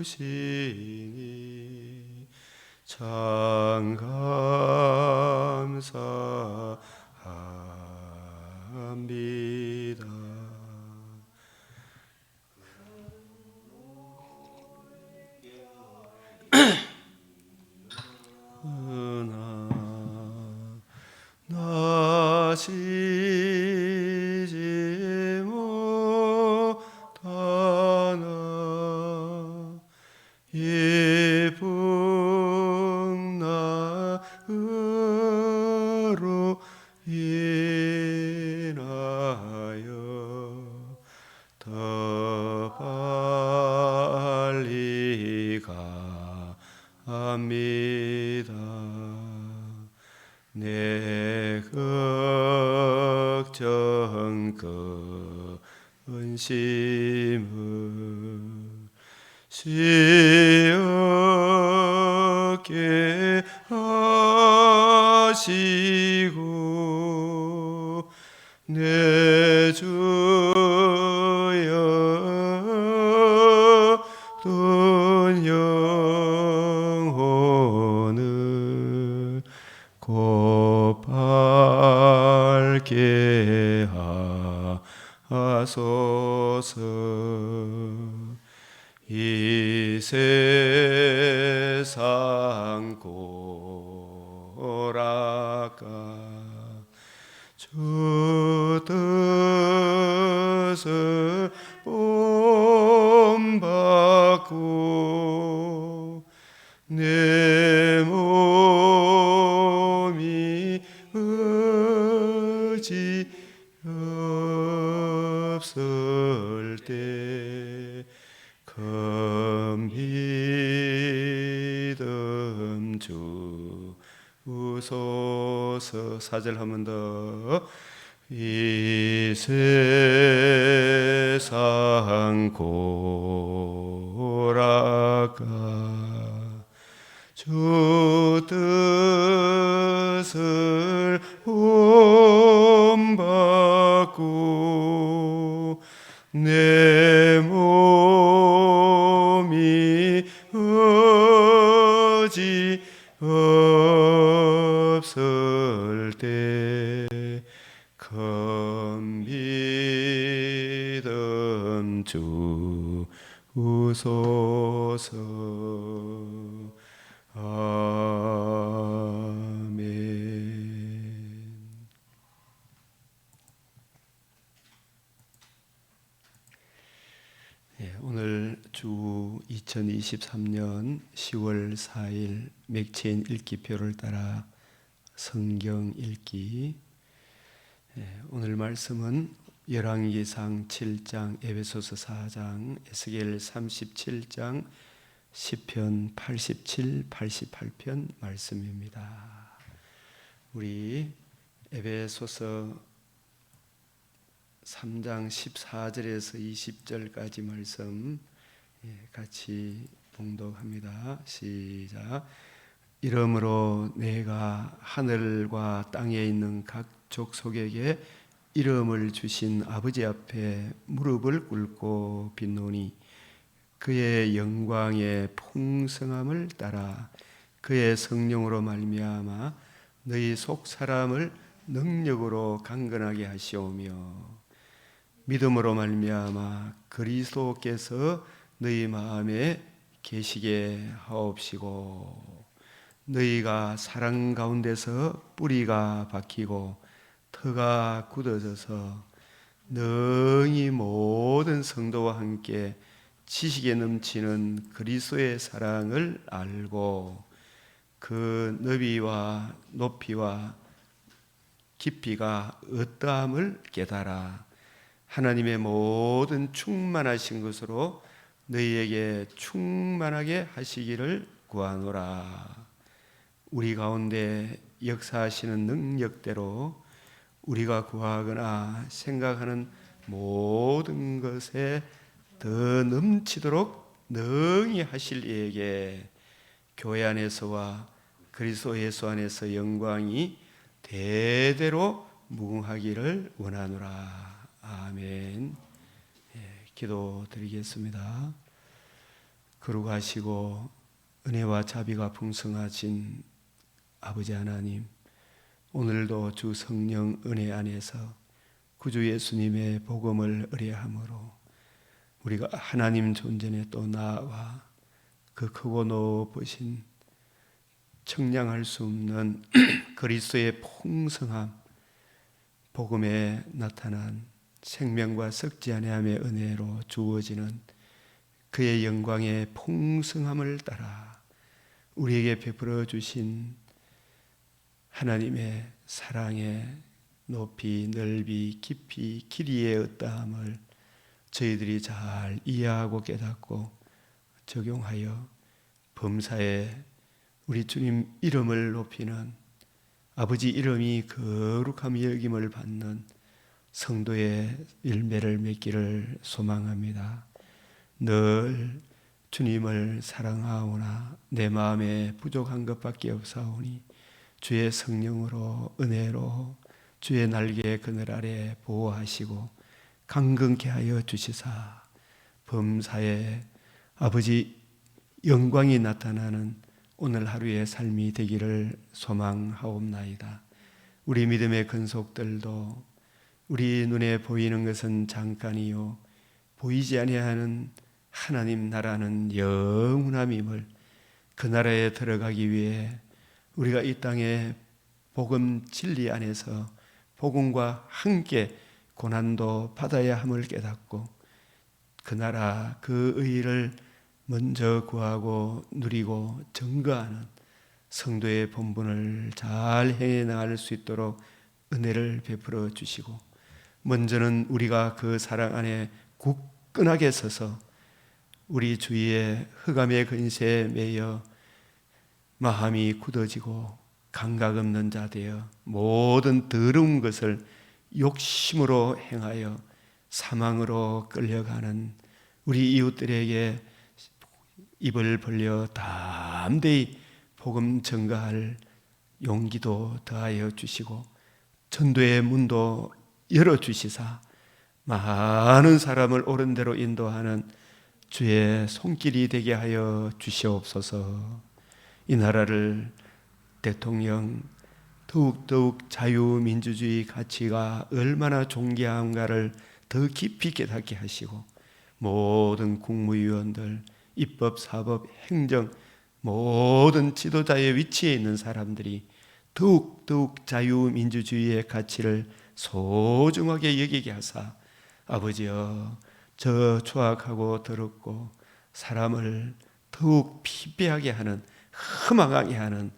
주시니 참 감사합니다. 나시지 못하나 이쁜 나으로 인하여 더 빨리 갑니다. 내 걱정 근심을 시었게 하시고 내 주여 돈 영혼을 곧 밝게 하소서. 이 세상 고락가 주 뜻을 본받고 내 몸이 의지 없을 때 큰 믿음 주소서. 4절 한 번 더. 이 세상 고락가 주 뜻을 본받고 내 몸이 의지 없을 때 큰 믿음 주소서. 아멘. 오늘 주 2023년 10월 4일 맥체인 읽기표를 따라 성경 읽기. 오늘 말씀은 열왕기상 7장, 에베소서 4장, 에스겔 37장, 시편 87, 88편 말씀입니다. 우리 에베소서 3장 14절에서 20절까지 말씀 같이 봉독합니다. 시작. 이러므로 내가 하늘과 땅에 있는 각 족속에게 이름을 주신 아버지 앞에 무릎을 꿇고 빈노니 그의 영광의 풍성함을 따라 그의 성령으로 말미암아 너희 속 사람을 능력으로 강건하게 하시오며 믿음으로 말미암아 그리스도께서 너희 마음에 계시게 하옵시고 너희가 사랑 가운데서 뿌리가 박히고 터가 굳어져서 능히 모든 성도와 함께 지식에 넘치는 그리스도의 사랑을 알고 그 너비와 높이와 깊이가 어떠함을 깨달아 하나님의 모든 충만하신 것으로 너희에게 충만하게 하시기를 구하노라. 우리 가운데 역사하시는 능력대로 우리가 구하거나 생각하는 모든 것에 더 넘치도록 능히 하실 이에게 교회 안에서와 그리스도 예수 안에서 영광이 대대로 무궁하기를 원하노라. 아멘. 기도드리겠습니다. 거룩하시고 은혜와 자비가 풍성하신 아버지 하나님, 오늘도 주 성령 은혜 안에서 구주 예수님의 복음을 의뢰함으로 우리가 하나님 존전에 또 나와 그 크고 높으신 청량할 수 없는 그리스도의 풍성함, 복음에 나타난 생명과 썩지 아니함의 은혜로 주어지는 그의 영광의 풍성함을 따라 우리에게 베풀어 주신 하나님의 사랑의 높이, 넓이, 깊이, 길이의 어떠함을 저희들이 잘 이해하고 깨닫고 적용하여 범사에 우리 주님 이름을 높이는, 아버지 이름이 거룩함 여김을 받는 성도의 열매를 맺기를 소망합니다. 늘 주님을 사랑하오나 내 마음에 부족한 것밖에 없사오니 주의 성령으로 은혜로 주의 날개 그늘 아래 보호하시고 강건케 하여 주시사 범사에 아버지 영광이 나타나는 오늘 하루의 삶이 되기를 소망하옵나이다. 우리 믿음의 근속들도 우리 눈에 보이는 것은 잠깐이요 보이지 아니하는 하나님 나라는 영원함임을, 그 나라에 들어가기 위해 우리가 이 땅에 복음 진리 안에서 복음과 함께 고난도 받아야 함을 깨닫고 그 나라 그 의를 먼저 구하고 누리고 증거하는 성도의 본분을 잘 해나갈 수 있도록 은혜를 베풀어 주시고, 먼저는 우리가 그 사랑 안에 굳건하게 서서 우리 주위의 흑암의 근세에 매여 마음이 굳어지고 감각 없는 자 되어 모든 더러운 것을 욕심으로 행하여 사망으로 끌려가는 우리 이웃들에게 입을 벌려 담대히 복음 전가할 용기도 더하여 주시고 전도의 문도 열어주시사 많은 사람을 옳은 대로 인도하는 주의 손길이 되게 하여 주시옵소서. 이 나라를 대통령 더욱 자유민주주의 가치가 얼마나 존귀한가를 더 깊이 깨닫게 하시고 모든 국무위원들, 입법, 사법, 행정 모든 지도자의 위치에 있는 사람들이 더욱 자유민주주의의 가치를 소중하게 여기게 하사 아버지여 저 추악하고 더럽고 사람을 더욱 피폐하게 하는 흠악하게 하는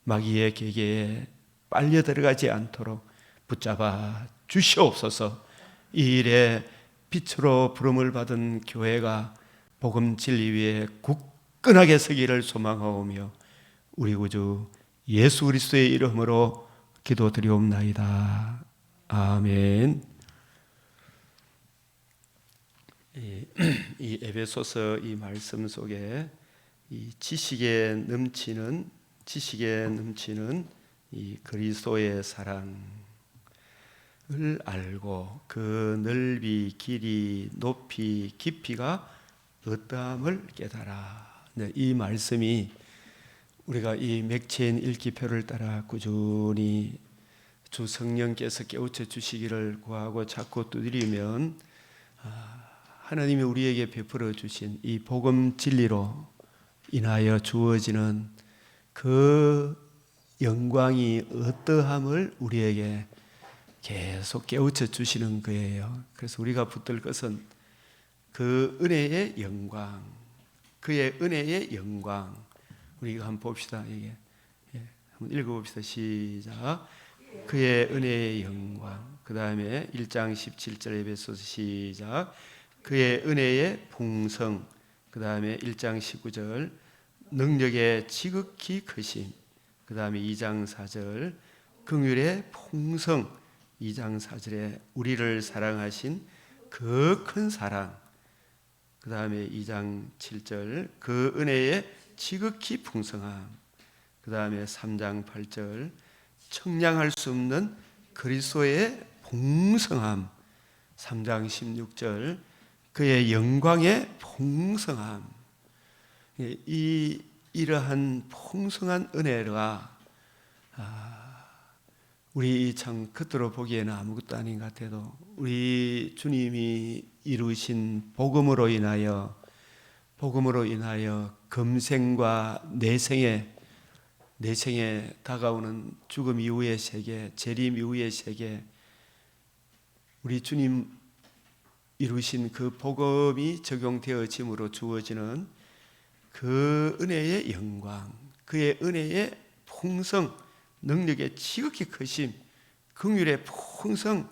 마귀의 계계에 빨려 들어가지 않도록 붙잡아 주시옵소서. 이 일에 빛으로 부름을 받은 교회가 복음 진리 위에 굳건하게 서기를 소망하오며 우리 구주 예수 그리스도의 이름으로 기도드리옵나이다. 아멘. 이 에베소서 이 말씀 속에 이 지식에 넘치는 이 그리스도의 사랑을 알고 그 넓이, 길이, 높이, 깊이가 어떠함을 깨달아. 네, 이 말씀이 우리가 이 맥체인 읽기표를 따라 꾸준히 주 성령께서 깨우쳐 주시기를 구하고 자꾸 두드리면 하나님이 우리에게 베풀어 주신 이 복음 진리로 인하여 주어지는 그 영광이 어떠함을 우리에게 계속 깨우쳐 주시는 거예요. 그래서 우리가 붙들 것은 그 은혜의 영광, 그의 은혜의 영광. 우리가 한번 봅시다. 이게 한번 읽어봅시다. 시작. 그의 은혜의 영광. 그 다음에 1장 17절 에베소서 시작. 그의 은혜의 풍성. 그 다음에 1장 19절 능력의 지극히 크심. 그 다음에 2장 4절 긍휼의 풍성. 2장 4절에 우리를 사랑하신 그 큰 사랑. 그 다음에 2장 7절 그 은혜의 지극히 풍성함. 그 다음에 3장 8절 청량할 수 없는 그리스도의 풍성함. 3장 16절 그의 영광의 풍성함. 이러한 풍성한 은혜가 우리 참 겉으로 보기에는 아무것도 아닌 것 같아도 우리 주님이 이루신 복음으로 인하여 금생과 내생에 다가오는 죽음 이후의 세계, 재림 이후의 세계, 우리 주님 이루신 그 복음이 적용되어짐으로 주어지는 그 은혜의 영광, 그의 은혜의 풍성, 능력의 지극히 크심, 긍휼의 풍성,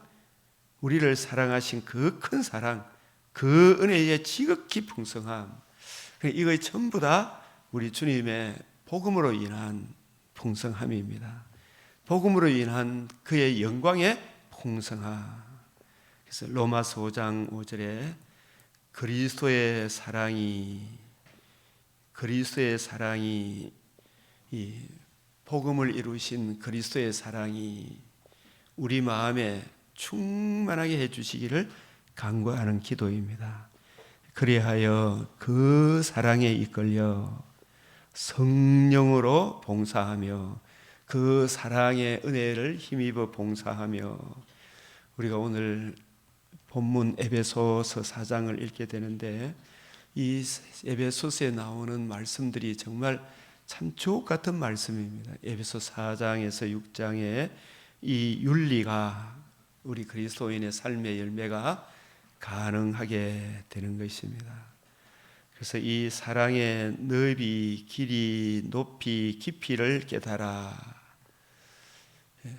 우리를 사랑하신 그 큰 사랑, 그 은혜의 지극히 풍성함, 이거 전부 다 우리 주님의 복음으로 인한 풍성함입니다. 복음으로 인한 그의 영광의 풍성함. 그래서 로마서 5장 5절에 그리스도의 사랑이 이 복음을 이루신 그리스도의 사랑이 우리 마음에 충만하게 해주시기를 간구하는 기도입니다. 그리하여 그 사랑에 이끌려 성령으로 봉사하며 그 사랑의 은혜를 힘입어 봉사하며, 우리가 오늘 본문 에베소서 4장을 읽게 되는데 이 에베소서에 나오는 말씀들이 정말 참 주옥 같은 말씀입니다. 에베소 4장에서 6장에 이 윤리가 우리 그리스도인의 삶의 열매가 가능하게 되는 것입니다. 그래서 이 사랑의 넓이, 길이, 높이, 깊이를 깨달아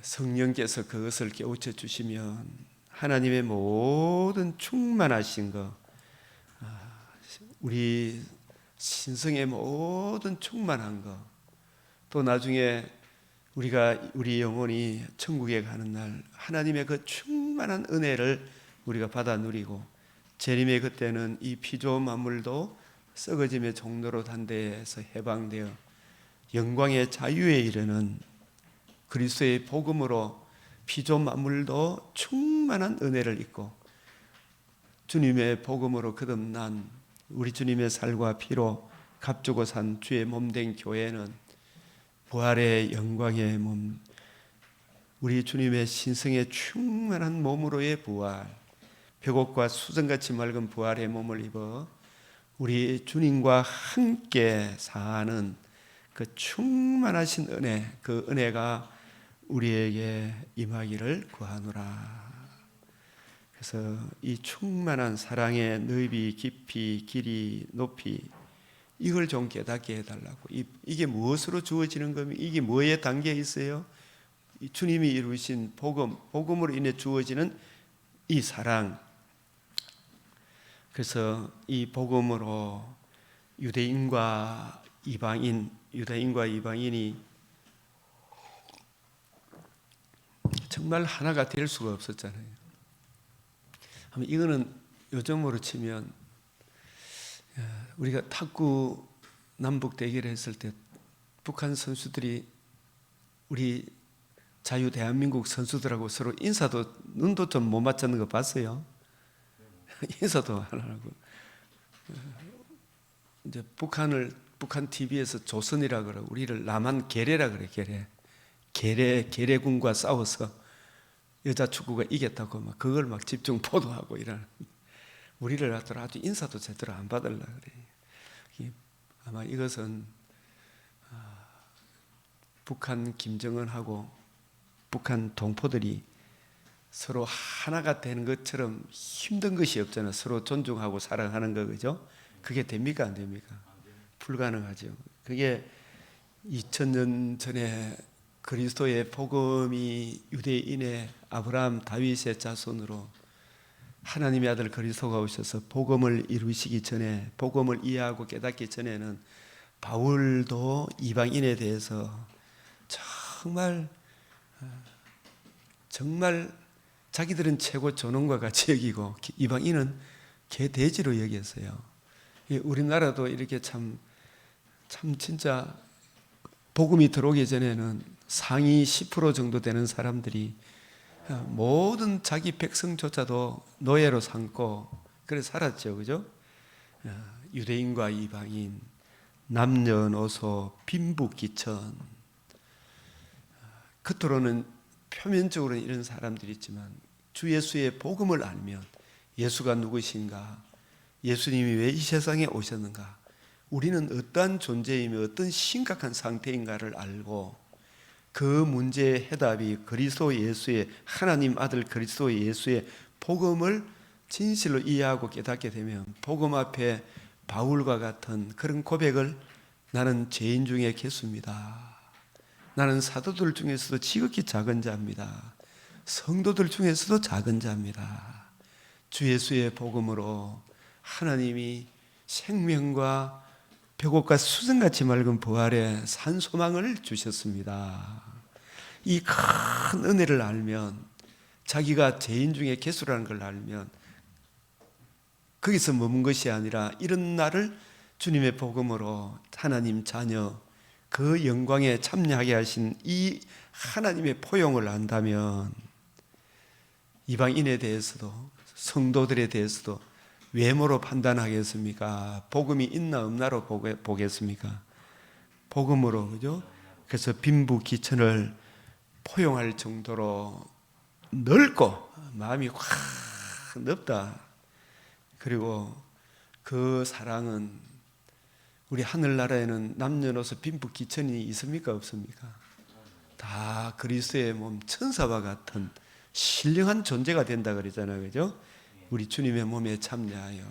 성령께서 그것을 깨우쳐 주시면 하나님의 모든 충만하신 것, 우리 신성의 모든 충만한 것, 또 나중에 우리 영혼이 천국에 가는 날 하나님의 그 충만한 은혜를 우리가 받아 누리고, 재림의 그때는 이 피조 만물도 썩어짐의 종로로 단대에서 해방되어 영광의 자유에 이르는 그리스도의 복음으로 피조 만물도 충만한 은혜를 입고 주님의 복음으로 거듭난 우리 주님의 살과 피로 값주고 산 주의 몸된 교회는 부활의 영광의 몸, 우리 주님의 신성의 충만한 몸으로의 부활, 벽옥과 수정같이 맑은 부활의 몸을 입어 우리 주님과 함께 사는 그 충만하신 은혜, 그 은혜가 우리에게 임하기를 구하노라. 그래서 이 충만한 사랑의 넓이, 깊이, 길이, 높이, 이걸 좀 깨닫게 해달라고. 이게 무엇으로 주어지는 겁니까? 이게 뭐에 담겨 있어요? 주님이 이루신 복음으로 인해 주어지는 이 사랑. 그래서 이 복음으로 유대인과 이방인이 정말 하나가 될 수가 없었잖아요. 이거는 요즘으로 치면 우리가 탁구 남북 대결을 했을 때 북한 선수들이 우리 자유 대한민국 선수들하고 서로 인사도 눈도 좀 못 맞추는 거 봤어요? 인사도 안 하고, 이제 북한 TV에서 조선이라 그러고 우리를 남한 게레라 그래. 게레군과 싸워서 여자 축구가 이겼다고 막 그걸 막 집중 보도하고 이러는, 우리를 갖다가 아주 인사도 제대로 안 받으려 그래. 아마 이것은 북한 김정은하고 북한 동포들이 서로 하나가 되는 것처럼 힘든 것이 없잖아요. 서로 존중하고 사랑하는 거, 그죠? 그게 됩니까? 안 됩니까? 불가능하죠. 그게 2000년 전에 그리스도의 복음이 유대인의 아브라함, 다윗의 자손으로 하나님의 아들 그리스도가 오셔서 복음을 이루시기 전에, 복음을 이해하고 깨닫기 전에는 바울도 이방인에 대해서 정말 자기들은 최고 존엄과 같이 여기고 이방인은 개돼지로 여겼어요. 우리나라도 이렇게 참 진짜 복음이 들어오기 전에는 상위 10% 정도 되는 사람들이 모든 자기 백성조차도 노예로 삼고 그래 살았죠, 그죠? 유대인과 이방인, 남녀노소 빈부귀천, 겉으로는 표면적으로는 이런 사람들이 있지만 주 예수의 복음을 알면 예수가 누구신가, 예수님이 왜 이 세상에 오셨는가, 우리는 어떠한 존재이며 어떤 심각한 상태인가를 알고 그 문제의 해답이 그리스도 예수의, 하나님 아들 그리스도 예수의 복음을 진실로 이해하고 깨닫게 되면 복음 앞에 바울과 같은 그런 고백을, 나는 죄인 중에 개수입니다, 나는 사도들 중에서도 지극히 작은 자입니다, 성도들 중에서도 작은 자입니다, 주 예수의 복음으로 하나님이 생명과 벽옥과 수정같이 맑은 부활의 산 소망을 주셨습니다. 이 큰 은혜를 알면, 자기가 죄인 중에 개수라는 걸 알면 거기서 머문 것이 아니라 이런 나를 주님의 복음으로 하나님 자녀, 그 영광에 참여하게 하신 이 하나님의 포용을 안다면 이방인에 대해서도 성도들에 대해서도 외모로 판단하겠습니까? 복음이 있나 없나로 보겠습니까? 복음으로, 그죠? 그래서 빈부귀천을 포용할 정도로 넓고 마음이 확 넓다. 그리고 그 사랑은, 우리 하늘나라에는 남녀노소 빈부귀천이 있습니까? 없습니까? 다 그리스도의 몸 천사와 같은 신령한 존재가 된다 그러잖아요, 그죠? 우리 주님의 몸에 참여하여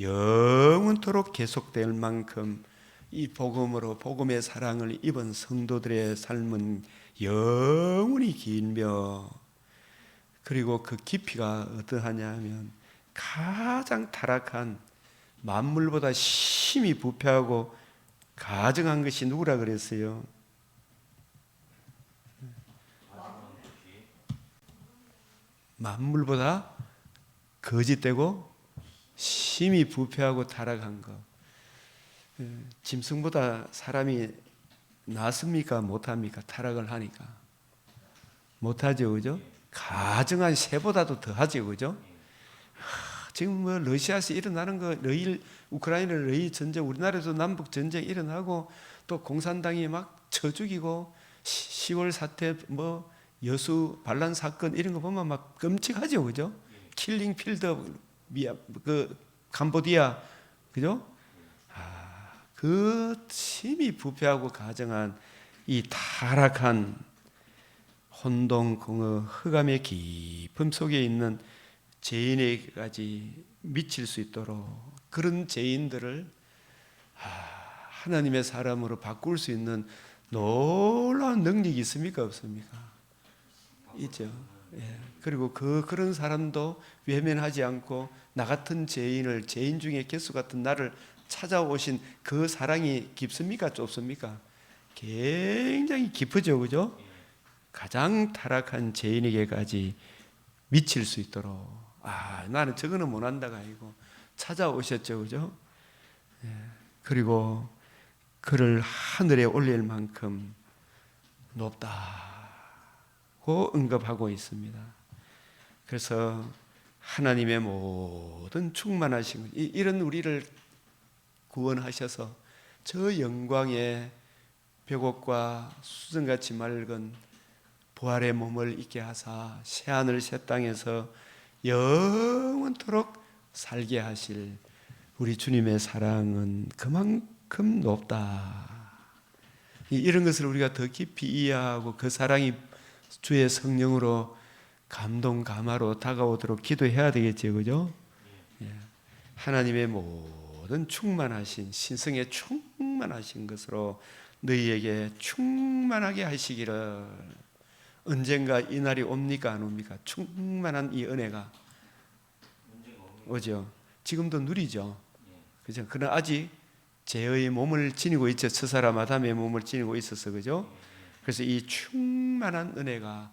영원토록 계속될 만큼 이 복음으로 복음의 사랑을 입은 성도들의 삶은 영원히 길며, 그리고 그 깊이가 어떠하냐 하면 가장 타락한 만물보다 심히 부패하고 가증한 것이 누구라 그랬어요? 만물보다 거짓되고 심히 부패하고 타락한 것. 짐승보다 사람이 낫습니까? 못합니까? 타락을 하니까 못하죠, 그죠? 가증한 새보다도 더하죠, 그죠? 지금 뭐 러시아에서 일어나는 거, 우크라이나 러일 전쟁, 우리나라에도 남북 전쟁 일어나고 또 공산당이 막 쳐 죽이고 10월 사태, 뭐 여수 반란 사건 이런 거 보면 막 끔찍하죠, 그죠? 킬링 필드, 그 캄보디아, 그죠? 그 심히 부패하고 가증한 이 타락한 혼동공허 흑암의 깊음 속에 있는 죄인에게까지 미칠 수 있도록, 그런 죄인들을 하나님의 사람으로 바꿀 수 있는 놀라운 능력이 있습니까? 없습니까? 있죠. 예. 그리고 그런 사람도 외면하지 않고 나 같은 죄인을, 죄인 중에 개수 같은 나를 찾아오신 그 사랑이 깊습니까? 좁습니까? 굉장히 깊으죠, 그죠? 가장 타락한 죄인에게까지 미칠 수 있도록, 나는 저거는 못한다가 아니고 찾아오셨죠, 그죠? 예. 그리고 그를 하늘에 올릴 만큼 높다고 언급하고 있습니다. 그래서 하나님의 모든 충만하신, 이런 우리를 구원하셔서 저 영광의 벽옥과 수정같이 맑은 부활의 몸을 있게 하사 새하늘 새 땅에서 영원토록 살게 하실 우리 주님의 사랑은 그만큼 높다. 이런 것을 우리가 더 깊이 이해하고 그 사랑이 주의 성령으로 감동 감화로 다가오도록 기도해야 되겠죠, 그죠? 하나님의 모든 충만하신, 신성에 충만하신 것으로 너희에게 충만하게 하시기를. 언젠가 이 날이 옵니까 안 옵니까? 충만한 이 은혜가 오죠. 지금도 누리죠. 그죠? 그러나 아직 죄의 몸을 지니고 있죠. 스사라 마담의 몸을 지니고 있어서, 그죠? 그래서 이 충만한 은혜가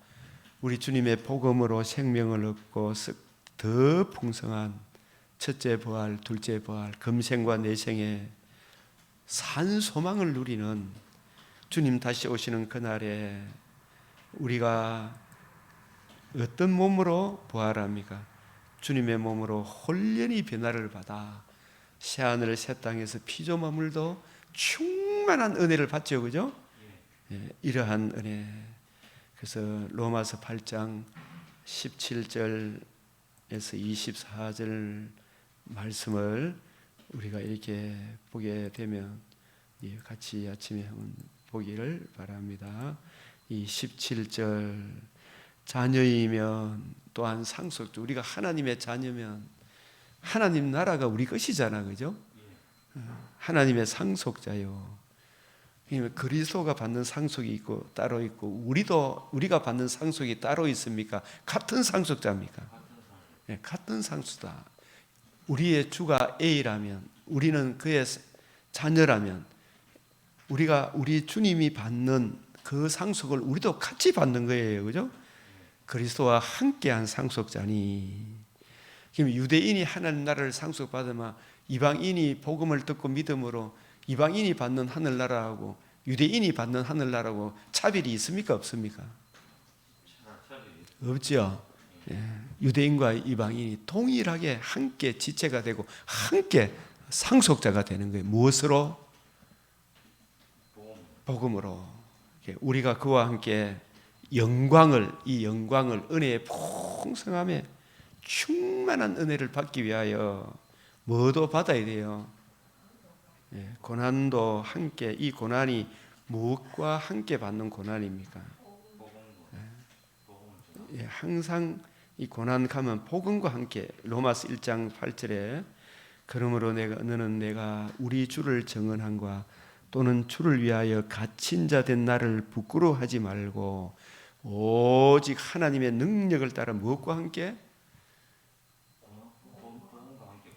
우리 주님의 복음으로 생명을 얻고 더 풍성한 첫째 부활, 둘째 부활, 금생과 내생의 산 소망을 누리는 주님 다시 오시는 그날에 우리가 어떤 몸으로 부활합니까? 주님의 몸으로 홀연히 변화를 받아 새하늘 새 땅에서 피조물도 충만한 은혜를 받죠, 그죠? 예, 이러한 은혜. 그래서 로마서 8장 17절에서 24절 말씀을 우리가 이렇게 보게 되면 같이 아침에 한번 보기를 바랍니다. 이 17절, 자녀이면 또한 상속자. 우리가 하나님의 자녀면 하나님 나라가 우리 것이잖아, 그죠? 하나님의 상속자요. 그리스도가 받는 상속이 있고 따로 있고, 우리가 받는 상속이 따로 있습니까? 같은 상속자입니까? 네, 같은 상속자. 우리의 주가 A라면, 우리는 그의 자녀라면, 우리 주님이 받는 그 상속을 우리도 같이 받는 거예요, 그죠? 그리스도와 함께한 상속자니. 그럼 유대인이 하나님 나라를 상속받으면 이방인이 복음을 듣고 믿음으로 이방인이 받는 하늘나라하고 유대인이 받는 하늘나라하고 차별이 있습니까? 없습니까? 없죠. 예. 유대인과 이방인이 동일하게 함께 지체가 되고 함께 상속자가 되는 거예요. 무엇으로? 복음으로. 우리가 그와 함께 이 영광을, 은혜의 풍성함에 충만한 은혜를 받기 위하여 뭐도 받아야 돼요. 예, 고난도 함께. 이 고난이 무엇과 함께 받는 고난입니까? 예, 항상 이 고난 가면 복음과 함께. 로마서 1장 8절에 그러므로 너는 내가 우리 주를 정언한과 또는 주를 위하여 갇힌 자 된 나를 부끄러워하지 말고 오직 하나님의 능력을 따라 무엇과 함께?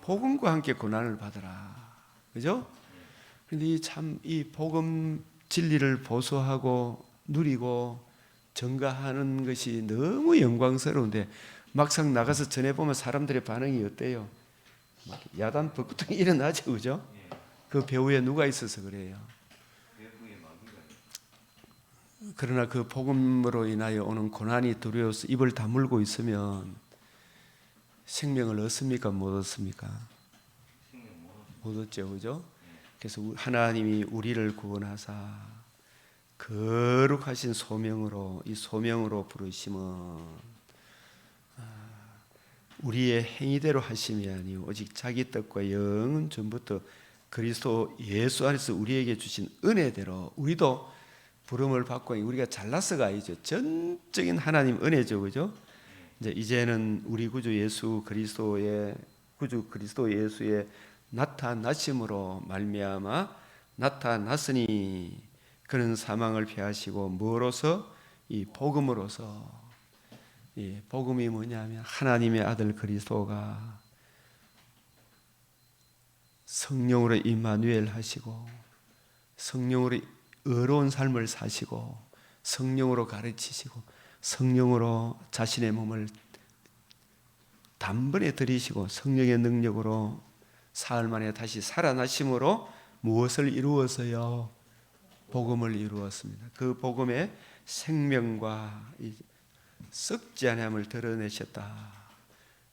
복음과 함께 고난을 받으라. 그죠? 근데 이 복음 진리를 보소하고 누리고 전가하는 것이 너무 영광스러운데 막상 나가서 전해보면 사람들의 반응이 어때요? 야단 벅구덩이 일어나죠, 그죠? 그 배후에 누가 있어서 그래요? 그러나 그 복음으로 인하여 오는 고난이 두려워서 입을 다물고 있으면 생명을 얻습니까? 못 얻습니까? 못 얻죠, 그죠? 그래서 하나님이 우리를 구원하사 거룩하신 소명으로, 이 소명으로 부르심은 우리의 행위대로 하심이 아니요 오직 자기 뜻과 영은 전부터 그리스도 예수 안에서 우리에게 주신 은혜대로. 우리도 부름을 받고 우리가 잘나서가 아니죠. 전적인 하나님 은혜죠, 그죠? 이제는 우리 구주 예수 그리스도의 예수의 나타나심으로 말미암아 나타났으니 그는 사망을 패하시고 뭐로서? 이 복음으로서. 이 복음이 뭐냐면 하나님의 아들 그리스도가 성령으로 임마누엘 하시고 성령으로 의로운 삶을 사시고 성령으로 가르치시고 성령으로 자신의 몸을 단번에 들이시고 성령의 능력으로 사흘 만에 다시 살아나심으로 무엇을 이루어서요? 복음을 이루었습니다. 그 복음의 생명과 썩지 아니함을 드러내셨다.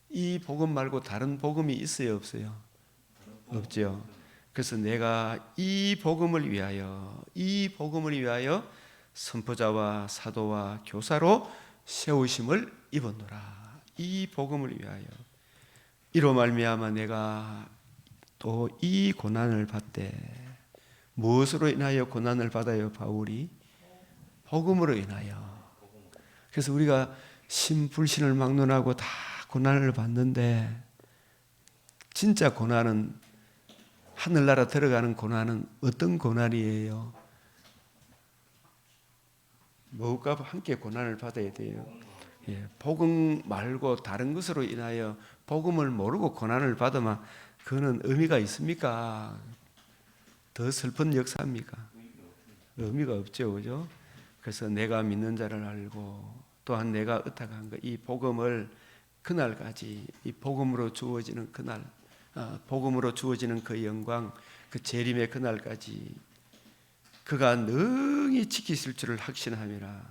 이 복음 말고 다른 복음이 있어요, 없어요? 없죠. 그래서 내가 이 복음을 위하여 선포자와 사도와 교사로 세우심을 입었노라. 이 복음을 위하여. 이로 말미암아 내가 또 이 고난을 받되. 무엇으로 인하여 고난을 받아요, 바울이? 복음으로 인하여. 그래서 우리가 신불신을 막론하고 다 고난을 받는데 진짜 고난은, 하늘나라 들어가는 고난은 어떤 고난이에요? 무엇과 함께 고난을 받아야 돼요? 예, 복음 말고 다른 것으로 인하여 복음을 모르고 고난을 받으면 그거는 의미가 있습니까? 더 슬픈 역사입니까? 의미가 없죠, 그죠? 그래서 내가 믿는 자를 알고 또한 내가 의탁한 것, 이 복음을 그날까지, 이 복음으로 주어지는 그날, 복음으로 주어지는 그 영광, 그 재림의 그날까지 그가 능히 지키실 줄을 확신함이라.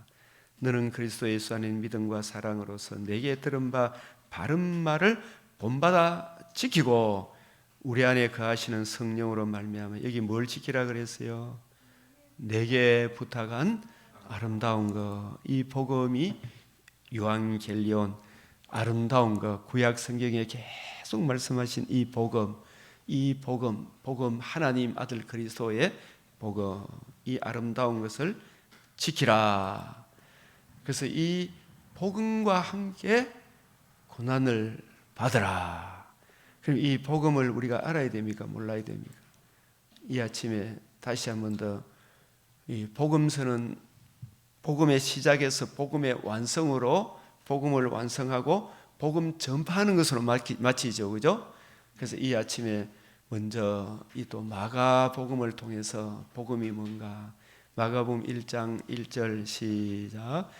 너는 그리스도 예수 안에 믿음과 사랑으로서 내게 들은 바 바른 말을 본받아 지키고 우리 안에 거하시는 성령으로 말미암아 여기 뭘 지키라 그랬어요? 내게 부탁한 아름다운 것. 이 복음이 유앙겔리온, 아름다운 것. 구약 성경에 계속 말씀하신 이 복음, 복음 하나님 아들 그리스도의 복음, 이 아름다운 것을 지키라. 그래서 이 복음과 함께 고난을 받으라. 그럼 이 복음을 우리가 알아야 됩니까? 몰라야 됩니까? 이 아침에 다시 한 번 더 이 복음서는 복음의 시작에서 복음의 완성으로 복음을 완성하고 복음 전파하는 것으로 마치죠, 그죠? 그래서 이 아침에 먼저 이 또 마가복음을 통해서 복음이 뭔가 마가복음 1장 1절 시작.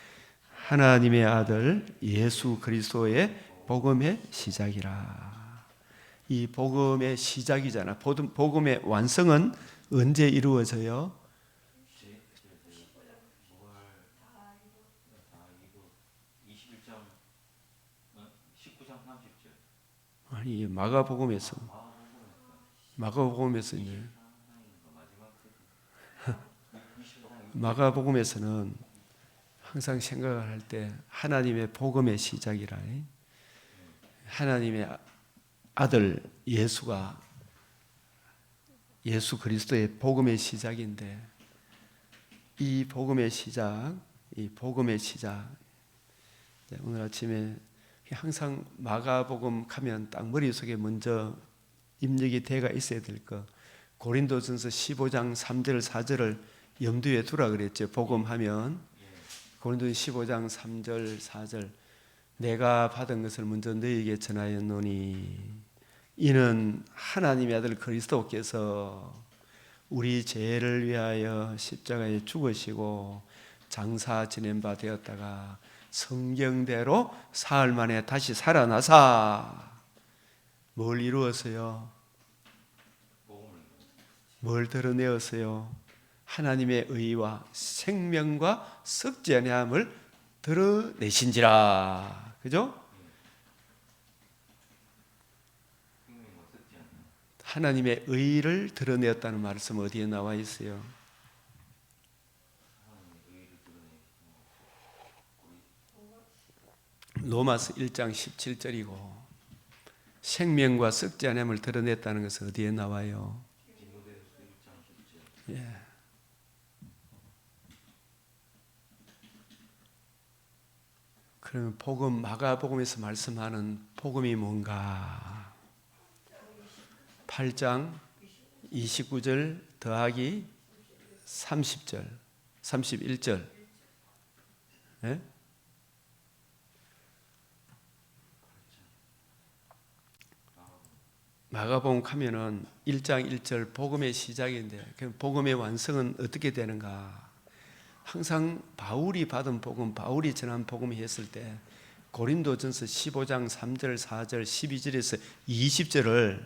하나님의 아들 예수 그리스도의 복음의 시작이라. 이 복음의 시작이잖아. 복음의 완성은 언제 이루어져요? 아니 마가복음에서 이제 마가복음에서는 항상 생각을 할 때 하나님의 복음의 시작이라. 하나님의 아들 예수가 예수 그리스도의 복음의 시작인데 이 복음의 시작 오늘 아침에 항상 마가복음 가면 딱 머릿속에 먼저 입력이 돼가 있어야 될 거. 고린도전서 15장 3절 4절을 염두에 두라 그랬죠. 복음하면 고린도전 15장 3절 4절 내가 받은 것을 먼저 너희에게 전하였노니 이는 하나님의 아들 그리스도께서 우리 죄를 위하여 십자가에 죽으시고 장사 지낸 바 되었다가 성경대로 사흘 만에 다시 살아나사 뭘 이루었어요? 뭘 드러내었어요? 하나님의 의와 생명과 썩지 아니함을 드러내신지라. 그죠? 하나님의 의를 드러내었다는 말씀 어디에 나와 있어요? 로마서 1장 17절이고 생명과 썩지 않음을 드러냈다는 것은 어디에 나와요? 예. 그러면 복음 마가복음에서 말씀하는 복음이 뭔가? 8장 29절 더하기 30절 31절 예? 마가복음 가면은 1장 1절 복음의 시작인데 그럼 복음의 완성은 어떻게 되는가? 항상 바울이 받은 복음, 바울이 전한 복음을 했을 때 고린도전서 15장 3절, 4절, 12절에서 20절을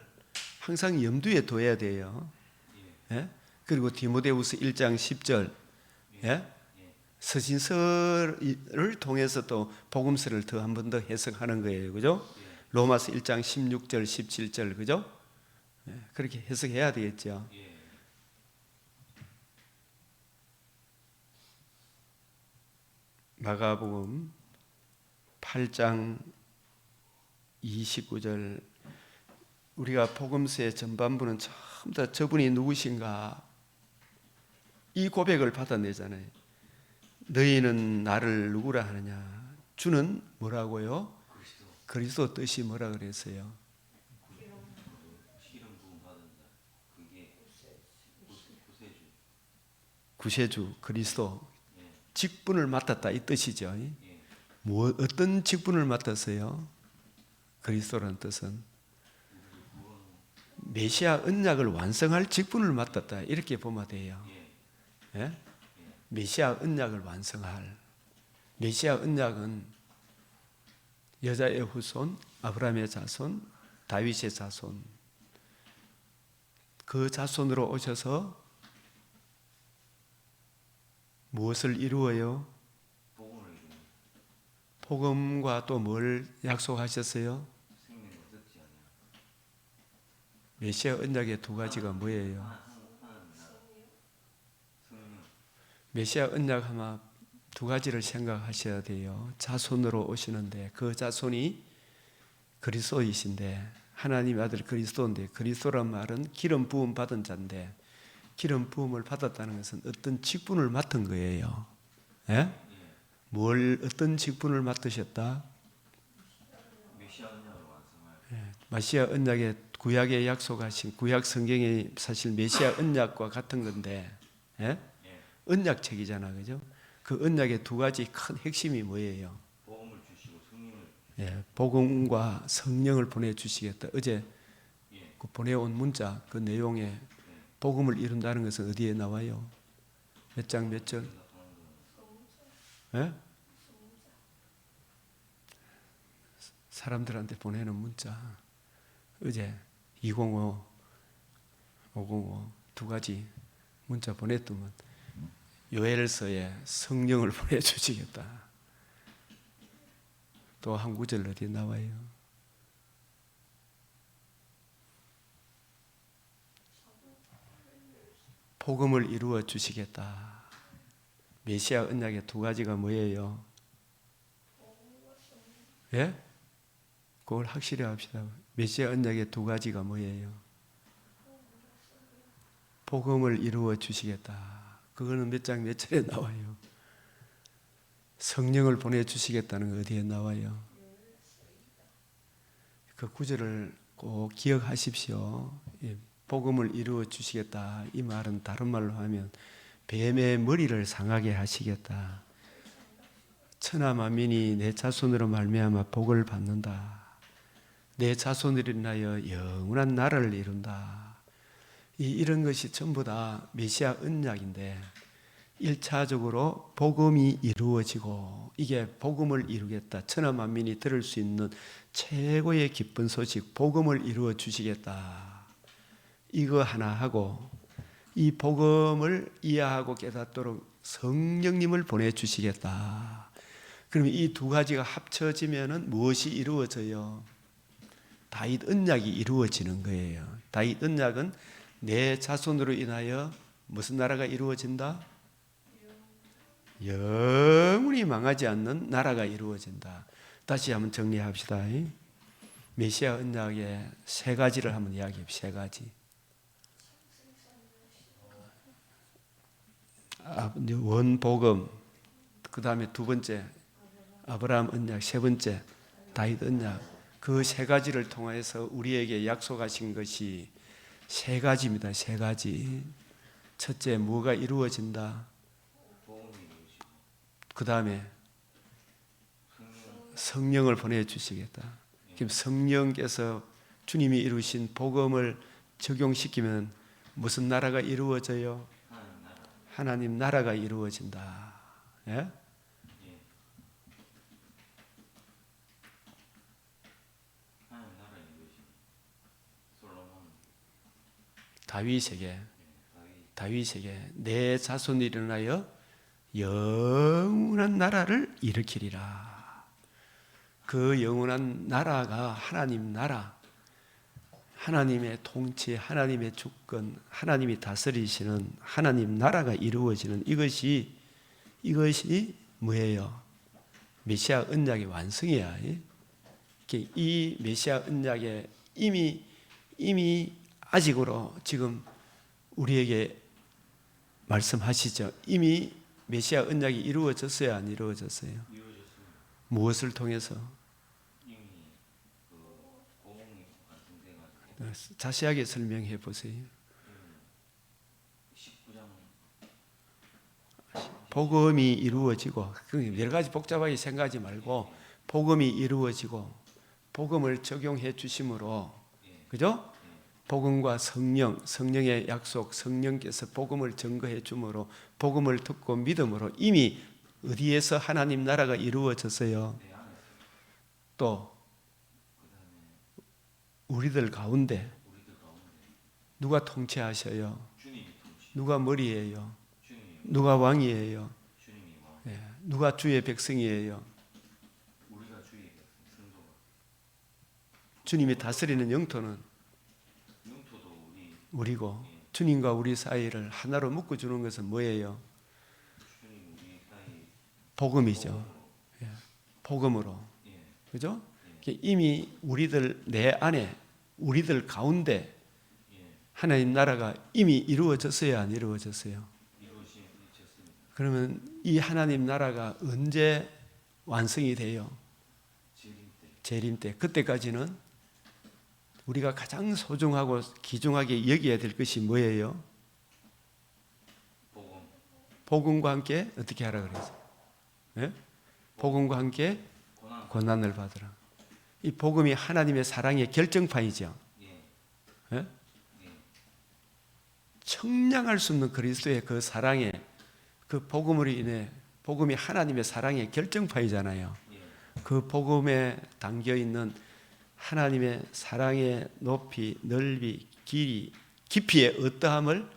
항상 염두에 둬야 돼요. 예? 그리고 디모데후서 1장 10절 예? 서신서를 통해서 또 복음서를 더 한 번 더 해석하는 거예요. 그죠? 로마서 1장 16절, 17절 그죠? 예, 그렇게 해석해야 되겠죠. 마가복음 8장 29절 우리가 복음서의 전반부는 전부 다 저분이 누구신가 이 고백을 받아내잖아요. 너희는 나를 누구라 하느냐? 주는 뭐라고요? 그리스도 뜻이 뭐라 그랬어요? 구세주 그리스도 직분을 맡았다 이 뜻이죠. 어떤 직분을 맡았어요? 그리스도라는 뜻은 메시아 언약을 완성할 직분을 맡았다 이렇게 보면 돼요. 예? 메시아 언약을 완성할 메시아 언약은 여자의 후손, 아브라함의 자손, 다윗의 자손 그 자손으로 오셔서 무엇을 이루어요? 복음과 또 뭘 약속하셨어요? 메시아 언약의 두 가지가 뭐예요? 메시아 언약 하면 두 가지를 생각하셔야 돼요. 자손으로 오시는데 그 자손이 그리스도이신데 하나님의 아들 그리스도인데 그리스도란 말은 기름 부음 받은 자인데 기름 부음을 받았다는 것은 어떤 직분을 맡은 거예요. 예? 어떤 직분을 맡으셨다? 메시아 언약의 구약에 약속하신 구약 성경의 사실 메시아 언약과 같은 건데, 예? 언약책이잖아, 그죠? 그 언약의 두 가지 큰 핵심이 뭐예요? 복음을 주시고 성령을 복음과 성령을 보내주시겠다. 어제 그 보내온 문자 그 내용에 복음을 이룬다는 것은 어디에 나와요? 몇 장 몇 절? 예? 사람들한테 보내는 문자. 어제 205, 505 두 가지 문자 보냈더만 요엘서에 성령을 보내주시겠다. 또 한 구절 어디에 나와요? 복음을 이루어 주시겠다. 메시아 언약의 두 가지가 뭐예요? 예? 그걸 확실히 합시다. 메시아 언약의 두 가지가 뭐예요? 복음을 이루어 주시겠다. 그거는 몇 장 몇 절에 나와요? 성령을 보내주시겠다는 거 어디에 나와요? 그 구절을 꼭 기억하십시오. 복음을 이루어 주시겠다. 이 말은 다른 말로 하면 뱀의 머리를 상하게 하시겠다. 천하 만민이 내 자손으로 말미암아 복을 받는다. 내 자손으로 인하여 영원한 나라를 이룬다. 이런 것이 전부 다 메시아 언약인데 1차적으로 복음이 이루어지고 이게 복음을 이루겠다. 천하 만민이 들을 수 있는 최고의 기쁜 소식 복음을 이루어 주시겠다. 이거 하나 하고 이 복음을 이해하고 깨닫도록 성령님을 보내주시겠다. 그러면 이 두 가지가 합쳐지면 무엇이 이루어져요? 다윗 언약이 이루어지는 거예요. 다윗 언약은 내 자손으로 인하여 무슨 나라가 이루어진다? 영원히 망하지 않는 나라가 이루어진다. 다시 한번 정리합시다. 메시아 언약의 세 가지를 한번 이야기해. 세 가지. 원복음, 그 다음에 두 번째 아브라함 언약, 세 번째 다윗 언약. 그 세 가지를 통해서 우리에게 약속하신 것이 세 가지입니다. 세 가지. 첫째, 뭐가 이루어진다? 그 다음에 성령을 보내주시겠다. 그럼 성령께서 주님이 이루신 복음을 적용시키면 무슨 나라가 이루어져요? 하나님 나라가 이루어진다. 예? 다윗에게 내 자손이 일어나여 영원한 나라를 일으키리라. 그 영원한 나라가 하나님 나라, 하나님의 통치, 하나님의 주권, 하나님이 다스리시는 하나님 나라가 이루어지는 이것이 뭐예요? 메시아 언약의 완성이야. 이 메시아 언약에 이미 아직으로 지금 우리에게 말씀하시죠. 이미 메시아 언약이 이루어졌어요, 안 이루어졌어요? 이루어졌습니다. 무엇을 통해서? 이미 복음이 완성돼가지고 자세하게 설명해 보세요. 19장 복음이 이루어지고 여러 가지 복잡하게 생각하지 말고 복음이 이루어지고 복음을 적용해 주심으로, 그죠? 복음과 성령의 약속, 성령께서 복음을 증거해 주므로 복음을 듣고 믿음으로 이미 어디에서 하나님 나라가 이루어졌어요? 또 우리들 가운데 누가 통치하셔요? 누가 머리예요? 누가 왕이에요? 누가 주의 백성이에요? 주님이 다스리는 영토는 우리고 주님과 우리 사이를 하나로 묶어주는 것은 뭐예요? 주님 우리 사이 복음이죠. 예, 복음으로. 예. 그죠? 이미 우리들 내 안에, 우리들 가운데 하나님 나라가 이미 이루어졌어요, 안 이루어졌어요? 이루어졌습니다. 그러면 이 하나님 나라가 언제 완성이 돼요? 재림 때. 그때까지는 우리가 가장 소중하고 귀중하게 여겨야 될 것이 뭐예요? 복음. 복음과 함께 어떻게 하라 그랬어요? 예? 복음과 함께 고난을 받으라. 이 복음이 하나님의 사랑의 결정판이죠. 예. 예? 청량할 수 없는 그리스도의 그 사랑에, 그 복음으로 인해, 복음이 하나님의 사랑의 결정판이잖아요. 그 복음에 담겨 있는 하나님의 사랑의 높이, 넓이, 길이, 깊이의 어떠함을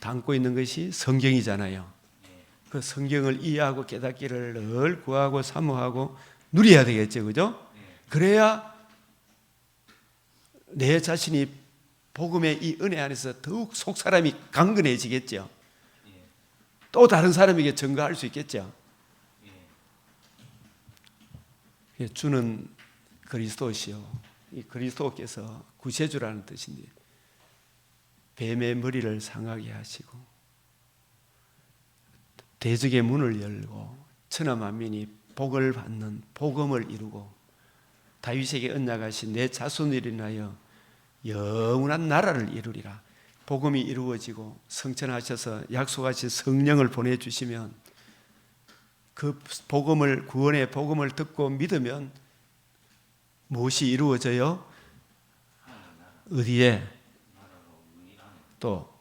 담고 있는 것이 성경이잖아요. 그 성경을 이해하고 깨닫기를 늘 구하고 사모하고 누려야 되겠죠. 그죠? 그래야 내 자신이 복음의 이 은혜 안에서 더욱 속 사람이 강건해지겠죠. 또 다른 사람에게 증거할 수 있겠죠. 주는 그리스도시요. 이 그리스도께서 구세주라는 뜻인데 뱀의 머리를 상하게 하시고 대적의 문을 열고 천하 만민이 복을 받는 복음을 이루고 다윗에게 언약하신 내 자손을 인하여 영원한 나라를 이루리라. 복음이 이루어지고 성천하셔서 약속하신 성령을 보내주시면 그 복음을, 구원의 복음을 듣고 믿으면 무엇이 이루어져요? 어디에? 또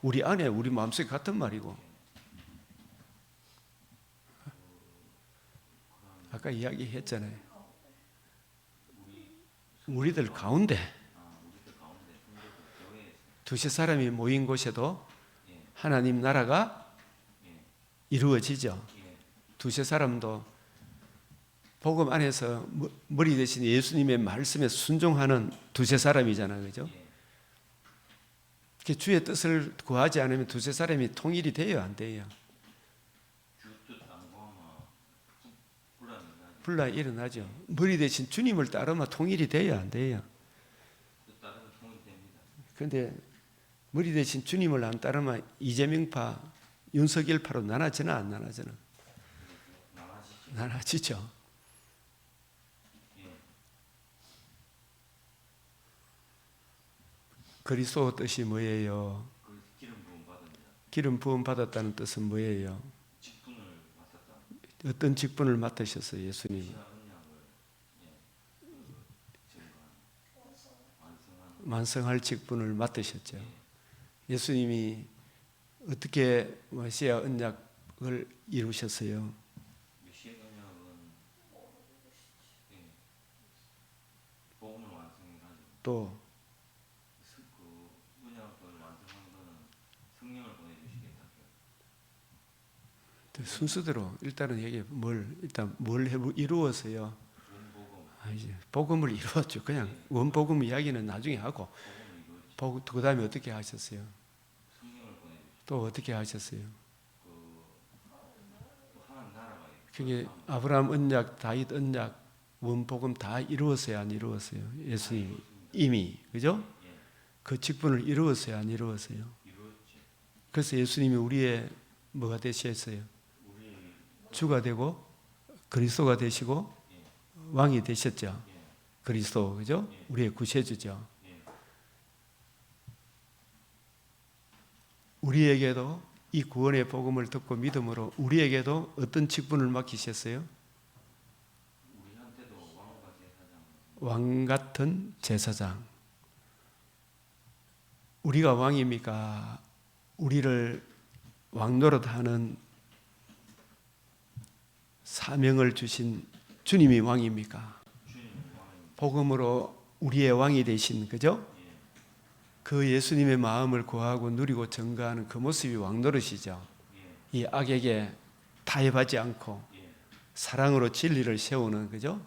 우리 안에, 우리 마음속에 같은 말이고, 아까 이야기했잖아요. 우리들 가운데 두세 사람이 모인 곳에도 하나님 나라가 이루어지죠. 두세 사람도 복음 안에서 머리 대신 예수님의 말씀에 순종하는 두세 사람이잖아요. 그죠? 주의 뜻을 구하지 않으면 두세 사람이 통일이 돼요, 안 돼요? 분란이 일어나죠. 머리 대신 주님을 따르면 통일이 돼요, 안 돼요? 그런데 머리 대신 주님을 안 따르면 이재명파, 윤석열파로 나눠지나 안 나눠지나? 나눠지죠. 그리스도 뜻이 뭐예요? 기름 부음 받았다는 뜻은 뭐예요? 어떤 직분을 맡으셨어요, 예수님이? 완성할 직분을 맡으셨죠. 예수님이 어떻게 메시아 언약을 이루셨어요? 메시아 언약은 복음을 완성해가지고 또 그 언약을 완성한 거는 성령을 보내주시겠다. 순서대로 일단은 이게 뭘 이루었어요? 복음을 이루었죠. 그냥 원복음 이야기는 나중에 하고, 그 다음에 어떻게 하셨어요? 또 어떻게 하셨어요? 그게 아브라함 언약, 다윗 언약, 원복음 다 이루었어요, 안 이루었어요? 예수님 이미, 그죠? 그 직분을 이루었어요, 안 이루었어요? 그래서 예수님이 우리의 뭐가 되셨어요? 주가 되고 그리스도가 되시고 왕이 되셨죠. 그리스도, 그죠? 우리의 구세주죠. 우리에게도 이 구원의 복음을 듣고 믿음으로 우리에게도 어떤 직분을 맡기셨어요? 왕 같은 제사장. 우리가 왕입니까? 우리를 왕노릇하는 사명을 주신 주님이 왕입니까? 복음으로 우리의 왕이 되신, 그죠? 그 예수님의 마음을 구하고 누리고 증거하는 그 모습이 왕노릇이죠. 이 악에게 타협하지 않고 사랑으로 진리를 세우는, 그죠?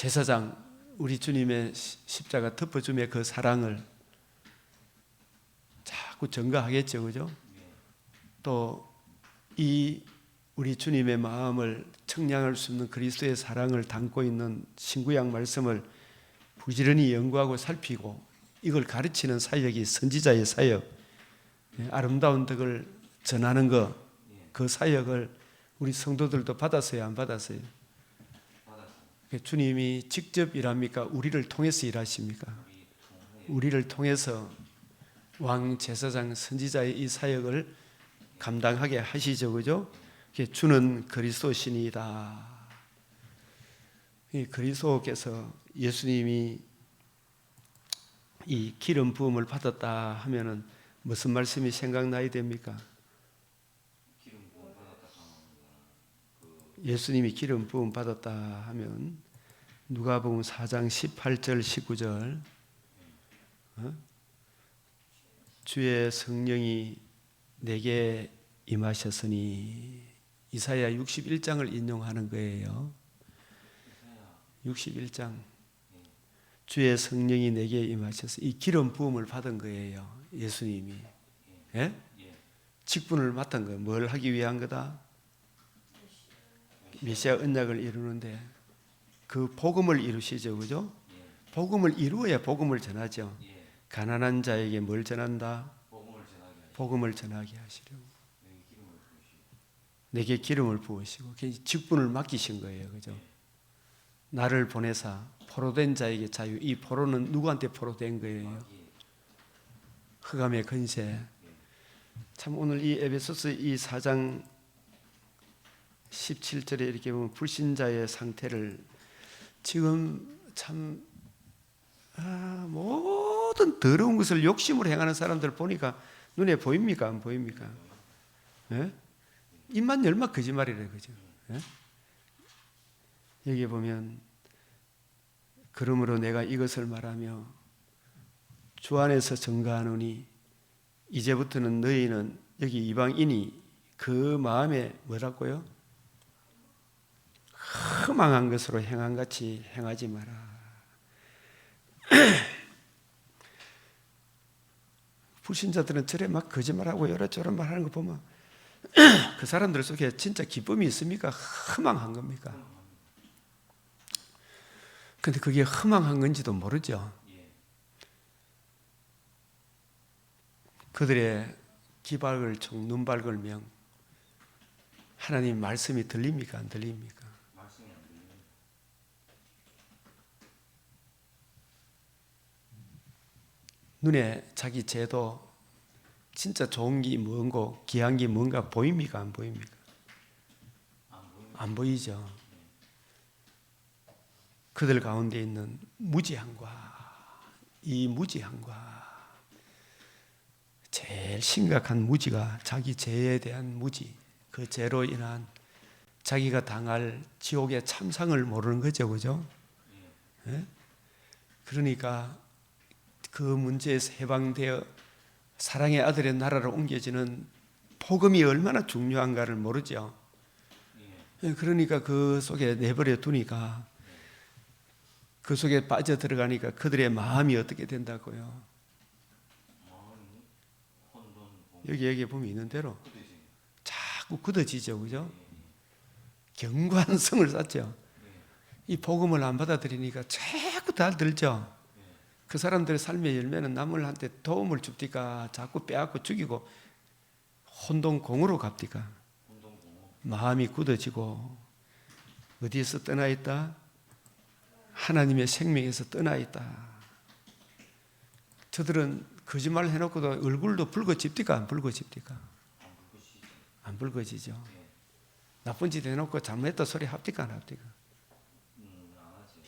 제사장 우리 주님의 십자가 덮어줌의 그 사랑을 자꾸 증가하겠죠, 그죠? 또 이 우리 주님의 마음을 청량할 수 없는 그리스도의 사랑을 담고 있는 신구약 말씀을 부지런히 연구하고 살피고 이걸 가르치는 사역이 선지자의 사역, 아름다운 덕을 전하는 것, 그 사역을 우리 성도들도 받았어요, 안 받았어요? 주님이 직접 일합니까? 우리를 통해서 일하십니까? 우리를 통해서 왕, 제사장, 선지자의 이 사역을 감당하게 하시죠, 그죠? 주는 그리스도신이다. 이 그리스도께서 예수님이 이 기름 부음을 받았다 하면은 무슨 말씀이 생각나야 됩니까? 예수님이 기름 부음 받았다 하면 누가복음 4장 18절 19절 주의 성령이 내게 임하셨으니 이사야 61장을 인용하는 거예요. 61장 주의 성령이 내게 임하셔서 이 기름 부음을 받은 거예요. 예수님이 예? 직분을 맡은 거예요. 뭘 하기 위한 거다? 메시아 언약을 이루는데 그 복음을 이루시죠, 그죠? 복음을 이루어야 복음을 전하죠. 가난한 자에게 뭘 전한다? 복음을 전하게 하시려고 내게 기름을 부으시고 직분을 맡기신 거예요, 그죠? 나를 보내사 포로된 자에게 자유. 이 포로는 누구한테 포로된 거예요? 흑암의 권세. 참 오늘 이 에베소서 이 4장 17절에 이렇게 보면 불신자의 상태를 지금 참 모든 더러운 것을 욕심으로 행하는 사람들 보니까 눈에 보입니까? 안 보입니까? 예? 입만 열면 거짓말이래, 그죠? 예? 여기 보면 그러므로 내가 이것을 말하며 주 안에서 증거하노니 이제부터는 너희는 여기 이방인이 그 마음에 뭐라고요? 허망한 것으로 행한 같이 행하지 마라. 불신자들은 저래 막 거짓말하고 여러저런 말하는 거 보면 그 사람들 속에 진짜 기쁨이 있습니까? 허망한 겁니까? 근데 그게 허망한 건지도 모르죠. 그들의 기발을 총 눈발걸명 하나님 말씀이 들립니까? 안 들립니까? 눈에 자기 죄도 진짜 좋은 게 뭔고 귀한 게 뭔가 보입니까? 안 보입니까? 안 보이죠. 그들 가운데 있는 무지함과 이 무지함과 제일 심각한 무지가 자기 죄에 대한 무지, 그 죄로 인한 자기가 당할 지옥의 참상을 모르는 거죠, 그죠? 네? 그러니까 그 문제에서 해방되어 사랑의 아들의 나라로 옮겨지는 복음이 얼마나 중요한가를 모르죠. 그러니까 그 속에 내버려 두니까 그 속에 빠져 들어가니까 그들의 마음이 어떻게 된다고요? 여기 보면 있는 대로 자꾸 굳어지죠, 그죠? 견고한 성을 쌓죠. 이 복음을 안 받아들이니까 자꾸 다 들죠. 그 사람들의 삶의 열매는 남을한테 도움을 줍디까 자꾸 빼앗고 죽이고 혼동공으로 갑디까. 마음이 굳어지고 어디에서 떠나 있다? 하나님의 생명에서 떠나 있다. 저들은 거짓말 해놓고도 얼굴도 붉어집디까 안 붉어집디까? 안 붉어지죠. 나쁜 짓 해놓고 잘못했다 소리 합디까 안 합디까?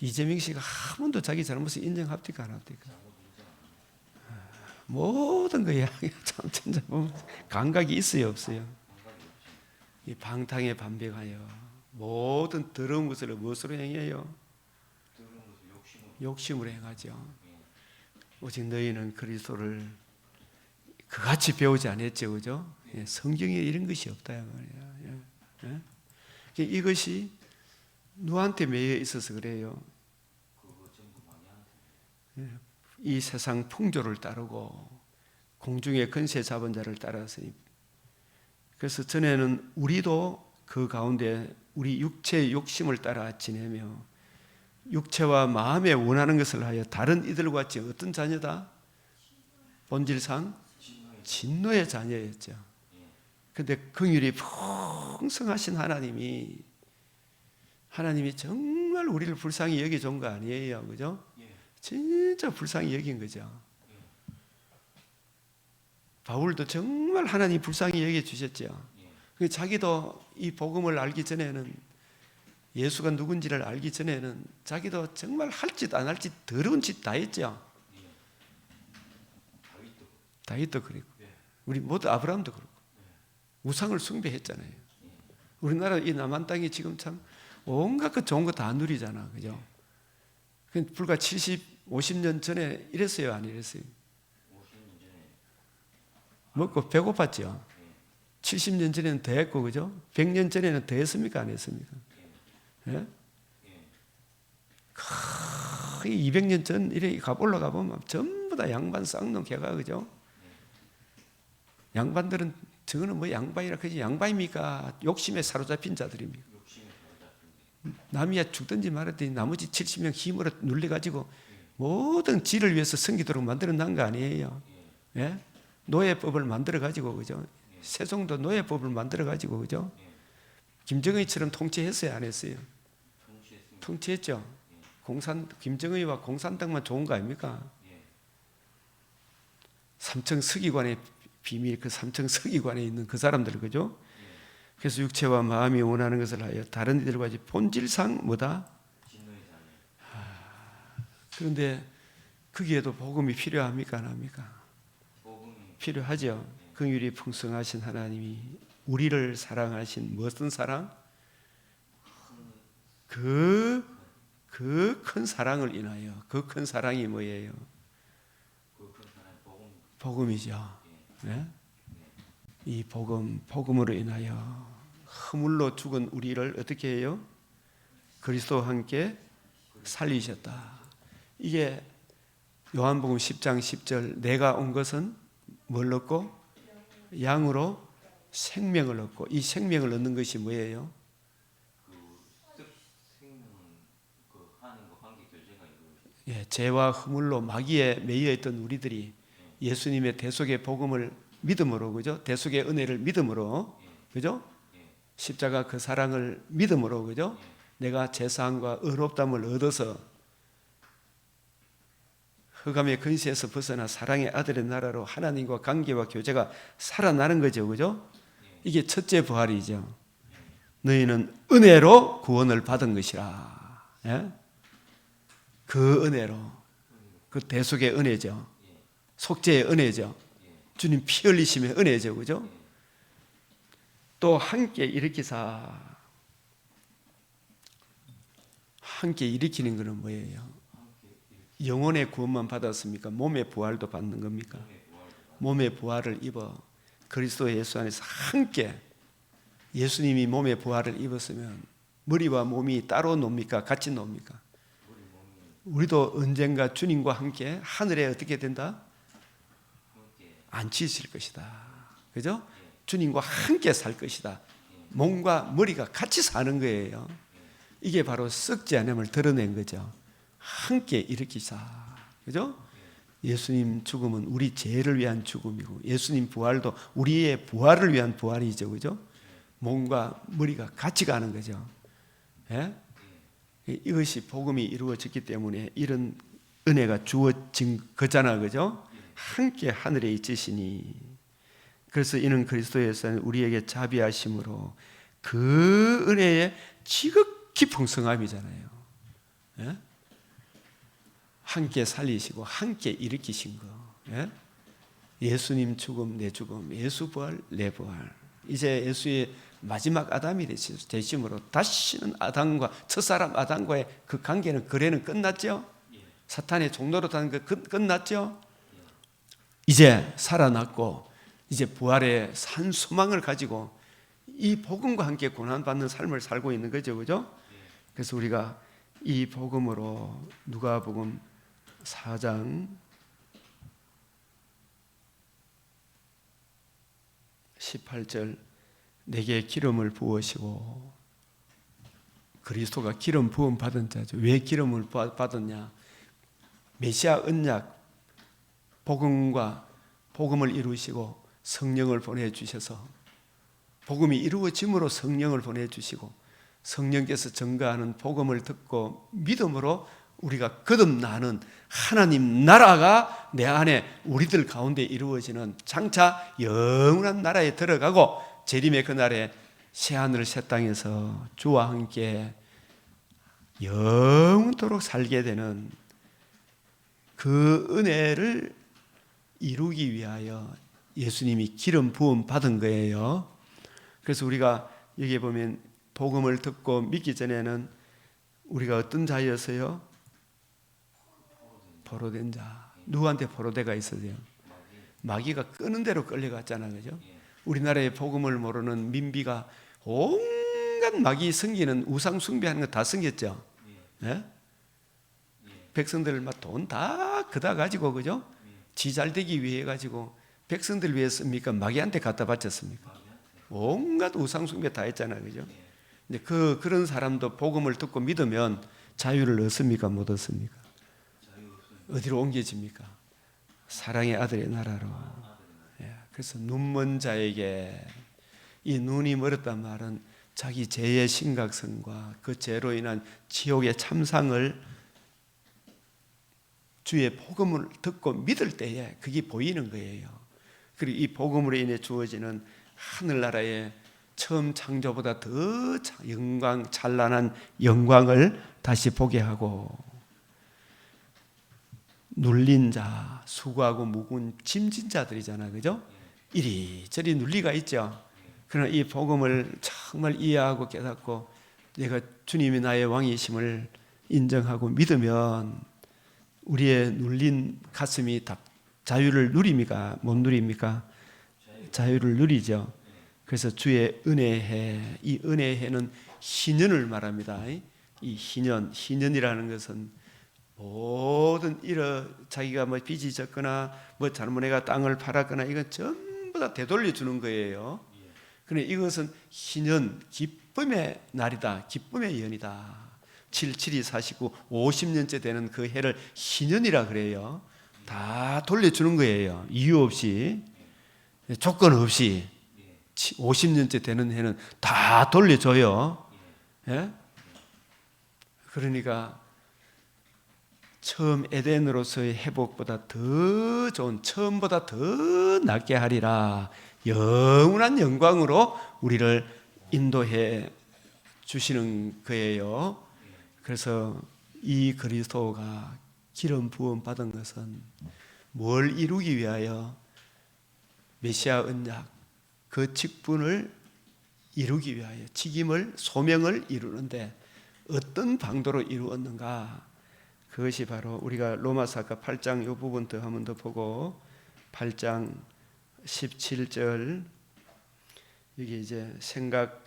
이재명 씨가 한 번도 자기 잘못을 인정합디까 안 합디까? 모든 거야. 참 진짜 보면 감각이 있어요, 없어요? 이 방탕에 반백하여 모든 더러운 것을 무엇으로 행해요? 욕심으로 행하죠. 오직 너희는 그리스도를 그같이 배우지 않았죠, 그죠? 성경에 이런 것이 없다 말이야. 이것이 누구한테 매여 있어서 그래요? 이 세상 풍조를 따르고 공중의 권세 잡은 자를 따라서, 그래서 전에는 우리도 그 가운데 우리 육체의 욕심을 따라 지내며 육체와 마음에 원하는 것을 하여 다른 이들과 같이 어떤 자녀다? 본질상 진노의 자녀였죠. 그런데 긍휼이 풍성하신 하나님이 정말 우리를 불쌍히 여겨준 거 아니에요, 그죠? 진짜 불쌍히 여긴 거죠. 바울도 정말 하나님 불쌍히 여겨주셨죠. 자기도 이 복음을 알기 전에는, 예수가 누군지를 알기 전에는 자기도 정말 할 짓 안 할 짓 더러운 짓 다 했죠. 다윗도 그리고 우리 모두 아브라함도 그렇고 우상을 숭배했잖아요. 우리나라 이 남한 땅이 지금 참 온갖 그 좋은 거 다 누리잖아, 그죠? 불과 70, 50년 전에 이랬어요, 안 이랬어요? 먹고 배고팠죠. 70년 전에는 더 했고, 그죠? 100년 전에는 더 했습니까, 안 했습니까? 예? 거의 200년 전 이래 올라가 보면 전부 다 양반 쌍놈 개가, 그죠? 양반들은 저거는 뭐 양반이라 그지, 양반입니까? 욕심에 사로잡힌 자들입니까? 남이야 죽든지 말았더니 나머지 70명 힘으로 눌려가지고 모든 지를 위해서 섬기도록 만들어 놓은 거 아니에요? 예? 노예법을 만들어 가지고, 그죠? 세종도 노예법을 만들어 가지고, 그죠? 김정의처럼 통치했어요, 안 했어요? 통치했죠. 김정의와 공산당만 좋은 거 아닙니까? 삼청 서기관의 비밀, 그 삼청 서기관에 있는 그 사람들, 그죠? 그래서 육체와 마음이 원하는 것을 하여 다른 이들과 같이 본질상 뭐다? 그런데 거기에도 복음이 필요합니까, 안 합니까? 필요하죠. 긍휼이 풍성하신 하나님이 우리를 사랑하신 무슨 사랑? 그 큰 사랑을 인하여, 그 큰 사랑이 뭐예요? 복음이죠. 네? 이 복음으로 인하여 허물로 죽은 우리를 어떻게 해요? 그리스도와 함께 살리셨다. 이게 요한복음 10장 10절, 내가 온 것은 뭘 얻고? 양으로 생명을 얻고, 이 생명을 얻는 것이 뭐예요? 예, 죄와 허물로 마귀에 매여 있던 우리들이 예수님의 대속의 복음을 믿음으로, 그죠? 대속의 은혜를 믿음으로, 그죠? 십자가 그 사랑을 믿음으로, 그죠? 내가 죄사함과 의롭다함을 얻어서 흑암의 근시에서 벗어나 사랑의 아들의 나라로 하나님과 관계와 교제가 살아나는 거죠, 그죠? 이게 첫째 부활이죠. 너희는 은혜로 구원을 받은 것이라. 예? 그 은혜로, 그 대속의 은혜죠. 속죄의 은혜죠. 주님 피 흘리심의 은혜죠, 그죠? 또 함께 일으키사. 함께 일으키는 것은 뭐예요? 영혼의 구원만 받았습니까? 몸의 부활도 받는 겁니까? 몸의 부활을 입어 그리스도 예수 안에서 함께, 예수님이 몸의 부활을 입었으면 머리와 몸이 따로 놉니까? 같이 놉니까? 우리도 언젠가 주님과 함께 하늘에 어떻게 된다? 앉히실 것이다. 그죠? 주님과 함께 살 것이다. 몸과 머리가 같이 사는 거예요. 이게 바로 썩지 않음을 드러낸 거죠. 함께 일으키사. 그죠? 예수님 죽음은 우리 죄를 위한 죽음이고, 예수님 부활도 우리의 부활을 위한 부활이죠. 그죠? 몸과 머리가 같이 가는 거죠. 예? 이것이 복음이 이루어졌기 때문에 이런 은혜가 주어진 거잖아, 그죠? 함께 하늘에 있으시니, 그래서 이는 그리스도에서 우리에게 자비하심으로 그 은혜의 지극히 풍성함이잖아요. 예? 함께 살리시고 함께 일으키신 거. 예? 예수님 죽음, 내 죽음, 예수 부활, 내 부활. 이제 예수의 마지막 아담이 되심으로 다시는 아담과, 첫사람 아담과의 그 관계는, 거래는 끝났죠? 사탄의 종로로 다는 거 끝났죠? 이제 살아났고, 이제 부활의 산 소망을 가지고 이 복음과 함께 고난받는 삶을 살고 있는 거죠, 그죠? 그래서 우리가 이 복음으로 누가복음 4장 18절 내게 기름을 부으시고 그리스도가 기름 부음 받은 자죠. 왜 기름을 받았냐? 메시아 언약 복음을 이루시고 성령을 보내주셔서 복음이 이루어짐으로 성령을 보내주시고 성령께서 증거하는 복음을 듣고 믿음으로 우리가 거듭나는 하나님 나라가 내 안에 우리들 가운데 이루어지는 장차 영원한 나라에 들어가고 재림의 그날에 새하늘 새 땅에서 주와 함께 영원토록 살게 되는 그 은혜를 이루기 위하여 예수님이 기름 부음 받은 거예요. 그래서 우리가 여기 보면 복음을 듣고 믿기 전에는 우리가 어떤 자였어요? 포로된 자. 누구한테 포로대가 있어요? 마귀가 끄는 대로 끌려갔잖아, 그죠? 우리나라의 복음을 모르는 민비가 온갖 마귀 섬기는 우상 숭배하는 거 다 섬겼죠. 예? 백성들 막 돈 다 그다 가지고, 그죠? 지 잘되기 위해 가지고 백성들 위해 씁니까? 마귀한테 갖다 바쳤습니까? 온갖 우상 숭배 다 했잖아요, 그죠? 근데 그런 사람도 복음을 듣고 믿으면 자유를 얻습니까? 못 얻습니까? 어디로 옮겨집니까? 사랑의 아들의 나라로. 예, 그래서 눈먼 자에게 이 눈이 멀었단 말은 자기 죄의 심각성과 그 죄로 인한 지옥의 참상을 주의 복음을 듣고 믿을 때에 그게 보이는 거예요. 그리고 이 복음으로 인해 주어지는 하늘나라의 처음 창조보다 더 영광, 찬란한 영광을 다시 보게 하고 눌린 자, 수고하고 무거운 짐진 자들이잖아, 그죠? 이리저리 눌리가 있죠. 그러나 이 복음을 정말 이해하고 깨닫고 내가 주님이 나의 왕이심을 인정하고 믿으면 우리의 눌린 가슴이 다 자유를 누립니까? 못 누립니까? 자유를 누리죠. 그래서 주의 은혜해, 이 은혜해는 희년을 말합니다. 이 희년이라는 것은 모든 자기가 뭐 빚이 졌거나 뭐 잘못해가 땅을 팔았거나 이건 전부 다 되돌려 주는 거예요. 그런데 이것은 희년, 기쁨의 날이다, 기쁨의 연이다. 77이 사시고 50년째 되는 그 해를 희년이라 그래요. 다 돌려주는 거예요. 이유 없이, 조건 없이 50년째 되는 해는 다 돌려줘요. 예? 그러니까 처음 에덴으로서의 회복보다 더 좋은, 처음보다 더 낫게 하리라. 영원한 영광으로 우리를 인도해 주시는 거예요. 그래서 이 그리스도가 기름 부음 받은 것은 뭘 이루기 위하여? 메시아 언약, 그 직분을 이루기 위하여, 직임을, 소명을 이루는데 어떤 방도로 이루었는가? 그것이 바로 우리가 로마서 아까 8장 이 부분 더 한번 더 보고 8장 17절 여기 이제 생각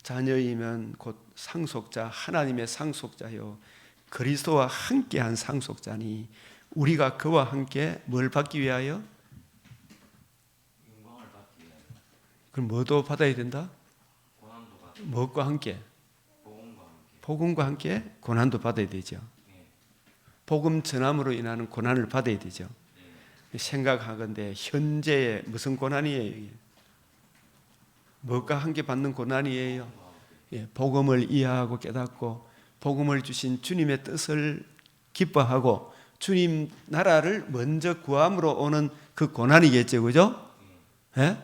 자녀이면 곧 상속자, 하나님의 상속자요 그리스도와 함께한 상속자니 우리가 그와 함께 뭘 받기 위하여? 영광을 받기 위하여. 그럼 뭐도 받아야 된다? 고난도 받기. 무엇과 함께? 복음과 함께. 복음과 함께 고난도 받아야 되죠. 복음 전함으로 인하는 고난을 받아야 되죠. 생각하건대 현재의 무슨 고난이에요? 무엇과 함께 받는 고난이에요? 복음을 이해하고 깨닫고 복음을 주신 주님의 뜻을 기뻐하고 주님 나라를 먼저 구함으로 오는 그 고난이겠죠, 그죠? 예?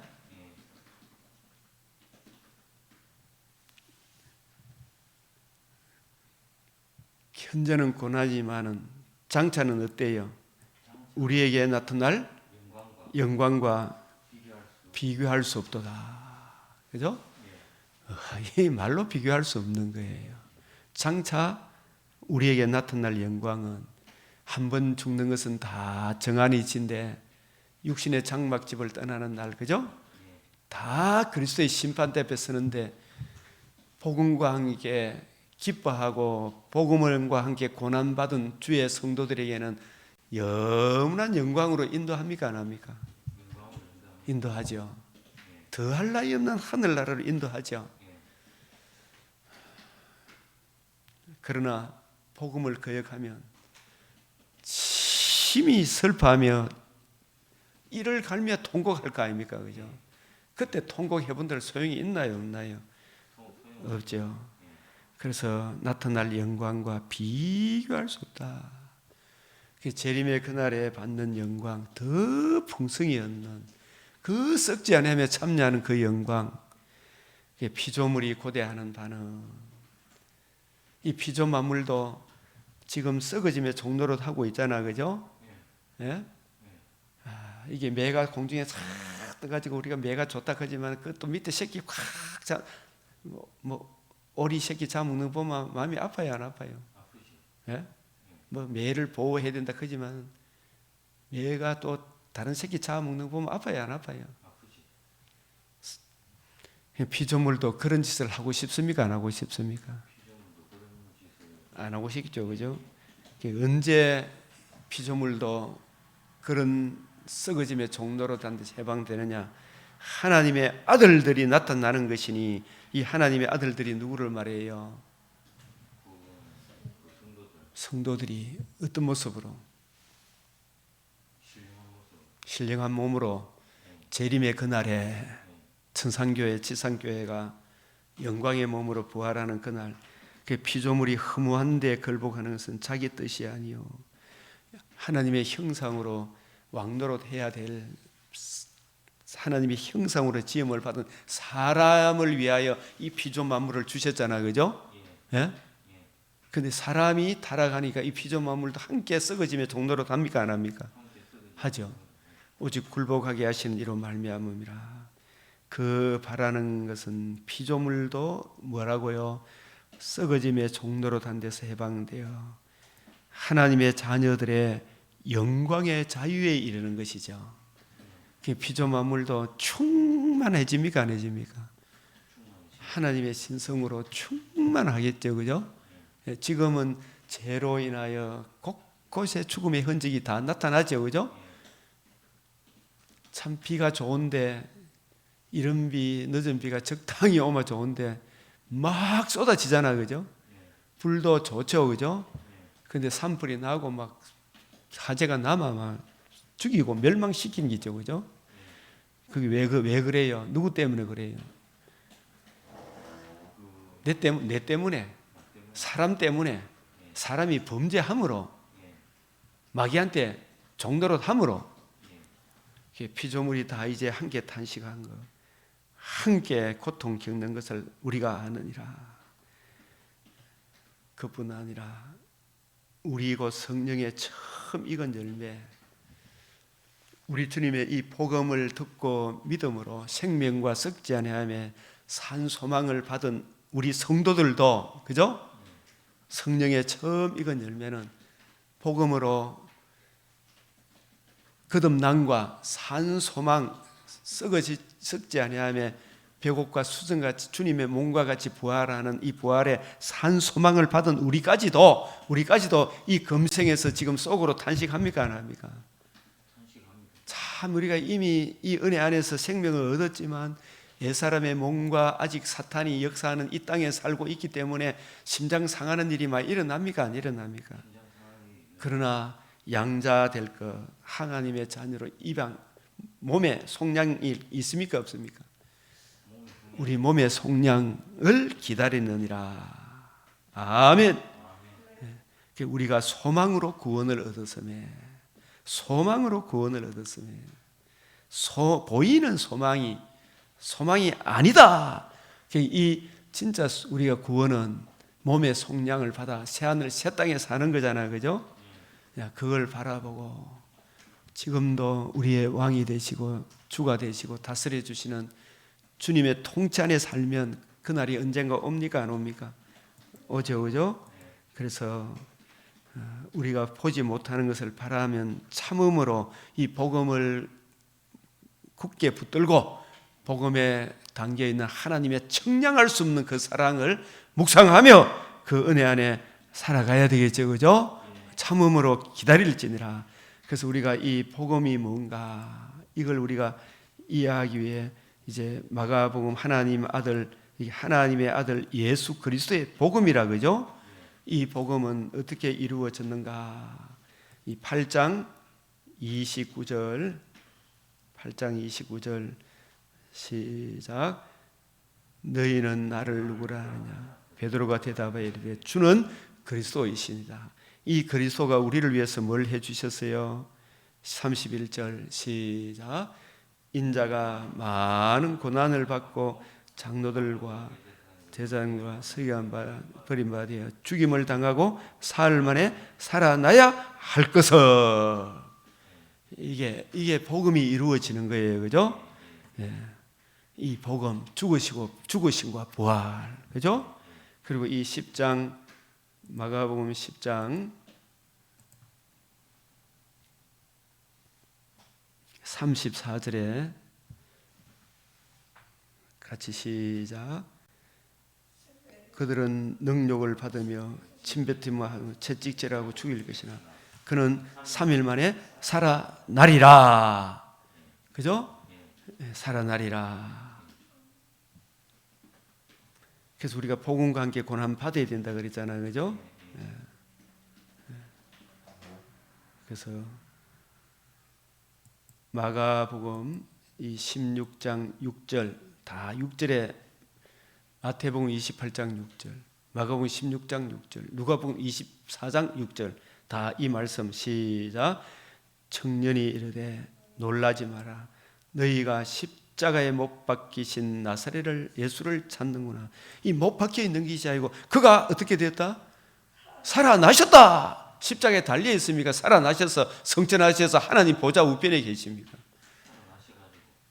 현재는 고난이지만은 장차는 어때요? 우리에게 나타날 영광과 비교할 수 없도다. 그죠? 이 말로 비교할 수 없는 거예요. 장차 우리에게 나타날 영광은 한 번 죽는 것은 다 정한이 진데 육신의 장막집을 떠나는 날, 그죠? 다 그리스도의 심판대 앞에 서는데 복음과 함께 기뻐하고 복음과 함께 고난받은 주의 성도들에게는 영원한 영광으로 인도합니까 안 합니까? 영광으로 인도합니다. 인도하죠. 더할 나위 없는 하늘나라로 인도하죠. 그러나 복음을 거역하면 심히 슬퍼하며 이를 갈며 통곡할 거 아닙니까? 그죠? 그때 통곡해본들 소용이 있나요? 없나요? 없죠. 그래서 나타날 영광과 비교할 수 없다. 재림의 그날에 받는 영광, 더 풍성히 얻는 그 썩지 않으며 참여하는 그 영광, 피조물이 고대하는 바는 이 피조 만물도 지금 썩어짐의 종로로 하고 있잖아, 그죠? 예? 이게 매가 공중에 싹 떠가지고 우리가 매가 좋다 하지만 그 또 밑에 새끼 콱 자, 오리 새끼 잡먹는 거 보면 마음이 아파요, 안 아파요? 예? 뭐 매를 보호해야 된다 하지만 매가 또 다른 새끼 잡아먹는 거 보면 아파요, 안 아파요? 피조물도 그런 짓을 하고 싶습니까, 안 하고 싶습니까? 안 하고 싶죠, 그죠? 언제 피조물도 그런 썩어짐의 종로로 단듯이 해방되느냐? 하나님의 아들들이 나타나는 것이니 이 하나님의 아들들이 누구를 말해요? 성도들이 어떤 모습으로? 신령한 몸으로 재림의 그날에 천상교회, 지상교회가 영광의 몸으로 부활하는 그날, 그 피조물이 허무한데 굴복하는 것은 자기 뜻이 아니요 하나님의 형상으로 왕노릇 해야 될 하나님의 형상으로 지음을 받은 사람을 위하여 이 피조 만물을 주셨잖아, 그죠? 예? 근데 사람이 타락하니까 이 피조 만물도 함께 썩어지며 종로로 합니까, 안 합니까? 하죠. 오직 굴복하게 하시는 이로 말미암음이라. 그 바라는 것은 피조물도 뭐라고요? 썩어짐의 종로로 단 데서 해방되어 하나님의 자녀들의 영광의 자유에 이르는 것이죠. 피조 만물도 충만해집니까, 안 해집니까? 하나님의 신성으로 충만하겠죠, 그죠? 지금은 죄로 인하여 곳곳에 죽음의 흔적이 다 나타나죠, 그죠? 참 비가 좋은데 이른 비, 늦은 비가 적당히 오면 좋은데 막 쏟아지잖아, 그죠? 불도 좋죠, 그죠? 근데 산불이 나고 막 화재가 남아 막 죽이고 멸망시키는 게 있죠, 그죠? 그게 왜 그래요? 누구 때문에 그래요? 내 때문에, 사람 때문에, 사람이 범죄함으로, 마귀한테 종노릇 함으로, 피조물이 다 이제 함께 탄식한 거, 함께 고통 겪는 것을 우리가 아느니라. 그뿐 아니라 우리 곧 성령의 처음 익은 열매, 우리 주님의 이 복음을 듣고 믿음으로 생명과 썩지 아니하며 산 소망을 받은 우리 성도들도, 그죠? 성령의 처음 익은 열매는 복음으로 거듭남과 산 소망, 썩지 아니하며 벽옥과 수정같이 주님의 몸과 같이 부활하는 이 부활의 산 소망을 받은 우리까지도 이 금생에서 지금 속으로 탄식합니까, 안 합니까? 참 우리가 이미 이 은혜 안에서 생명을 얻었지만 옛사람의 몸과 아직 사탄이 역사하는 이 땅에 살고 있기 때문에 심장 상하는 일이 많이 일어납니까, 안 일어납니까? 그러나 양자 될 것, 하나님의 자녀로 입양, 몸에 속량이 있습니까, 없습니까? 우리 몸의 속량을 기다리느니라. 아멘. 우리가 소망으로 구원을 얻었음에, 소망으로 구원을 얻었음에, 보이는 소망이 아니다. 이 진짜 우리가 구원은 몸의 속량을 받아 새하늘 새 땅에 사는 거잖아, 그죠? 그걸 바라보고 지금도 우리의 왕이 되시고 주가 되시고 다스려 주시는 주님의 통치 안에 살면 그날이 언젠가 옵니까, 안 옵니까? 오죠, 그죠? 그래서 우리가 보지 못하는 것을 바라면 참음으로 이 복음을 굳게 붙들고 복음에 담겨 있는 하나님의 청량할 수 없는 그 사랑을 묵상하며 그 은혜 안에 살아가야 되겠죠, 그죠? 참음으로 기다릴지니라. 그래서 우리가 이 복음이 뭔가 이걸 우리가 이해하기 위해 이제 마가복음 하나님의 아들 예수 그리스도의 복음이라 그죠? 이 복음은 어떻게 이루어졌는가? 이 8장 29절 시작. 너희는 나를 누구라 하느냐? 베드로가 대답하여 이르되 주는 그리스도이시니라. 이 그리스도가 우리를 위해서 뭘 해주셨어요? 31절 시작. 인자가 많은 고난을 받고 장로들과 제자들과 서기관과 버림받아 죽임을 당하고 사흘 만에 살아나야 할 것을. 이게 복음이 이루어지는 거예요, 그죠? 예. 이 복음, 죽으심과 부활, 그죠? 그리고 이 10장 마가복음 10장 34절에 같이 시작. 그들은 능욕을 받으며 침뱉음하고 채찍질하고 죽일 것이나 그는 3일 만에 살아나리라. 그죠? 살아나리라. 그래서 우리가 복음과 함께 고난 받아야 된다 그랬잖아요, 그죠? 그래서 마가복음 이 16장 6절 다 6절에 마태복음 28장 6절, 마가복음 16장 6절, 누가복음 24장 6절 다 이 말씀 시작. 청년이 이르되 놀라지 마라. 너희가 십자가에 못 박히신 나사렛을 예수를 찾는구나. 이 못 박혀 있는 것이 아니고 그가 어떻게 되었다? 살아나셨다. 십자가에 달려 있습니까? 살아나셔서 성천하셔서 하나님 보좌 우편에 계십니까?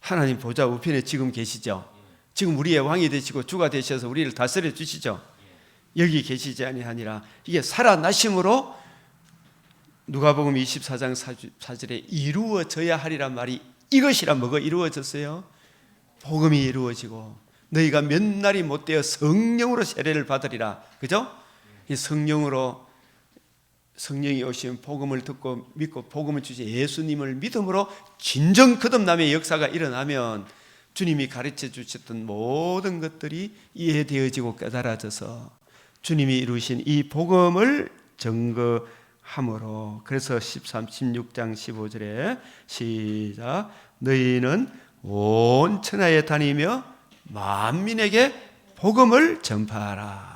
하나님 보좌 우편에 지금 계시죠? 지금 우리의 왕이 되시고 주가 되셔서 우리를 다스려 주시죠? 여기 계시지 아니하니라. 이게 살아나심으로 누가복음 24장 4절에 이루어져야 하리란 말이 이것이란 뭐가 이루어졌어요? 복음이 이루어지고 너희가 몇 날이 못되어 성령으로 세례를 받으리라. 그죠? 이 성령이 오시면 복음을 듣고 믿고 복음을 주신 예수님을 믿음으로 진정 거듭남의 역사가 일어나면 주님이 가르쳐 주셨던 모든 것들이 이해되어지고 깨달아져서 주님이 이루신 이 복음을 증거함으로. 그래서 16장 15절에 시작. 너희는 온 천하에 다니며 만민에게 복음을 전파하라.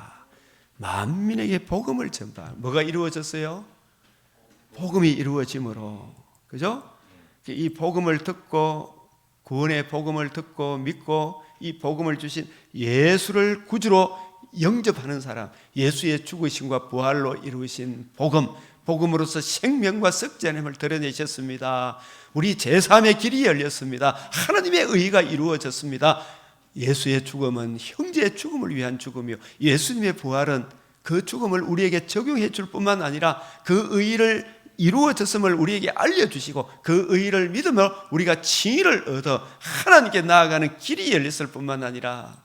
만민에게 복음을 전파. 뭐가 이루어졌어요? 복음이 이루어짐으로. 그죠? 이 복음을 듣고 구원의 복음을 듣고 믿고 이 복음을 주신 예수를 구주로 영접하는 사람, 예수의 죽으심과 부활로 이루신 복음, 복음으로서 생명과 썩지 않음을 드러내셨습니다. 우리 제3의 길이 열렸습니다. 하나님의 의가 이루어졌습니다. 예수의 죽음은 형제의 죽음을 위한 죽음이요, 예수님의 부활은 그 죽음을 우리에게 적용해 줄 뿐만 아니라 그 의를 이루어졌음을 우리에게 알려주시고 그 의를 믿으며 우리가 칭의를 얻어 하나님께 나아가는 길이 열렸을 뿐만 아니라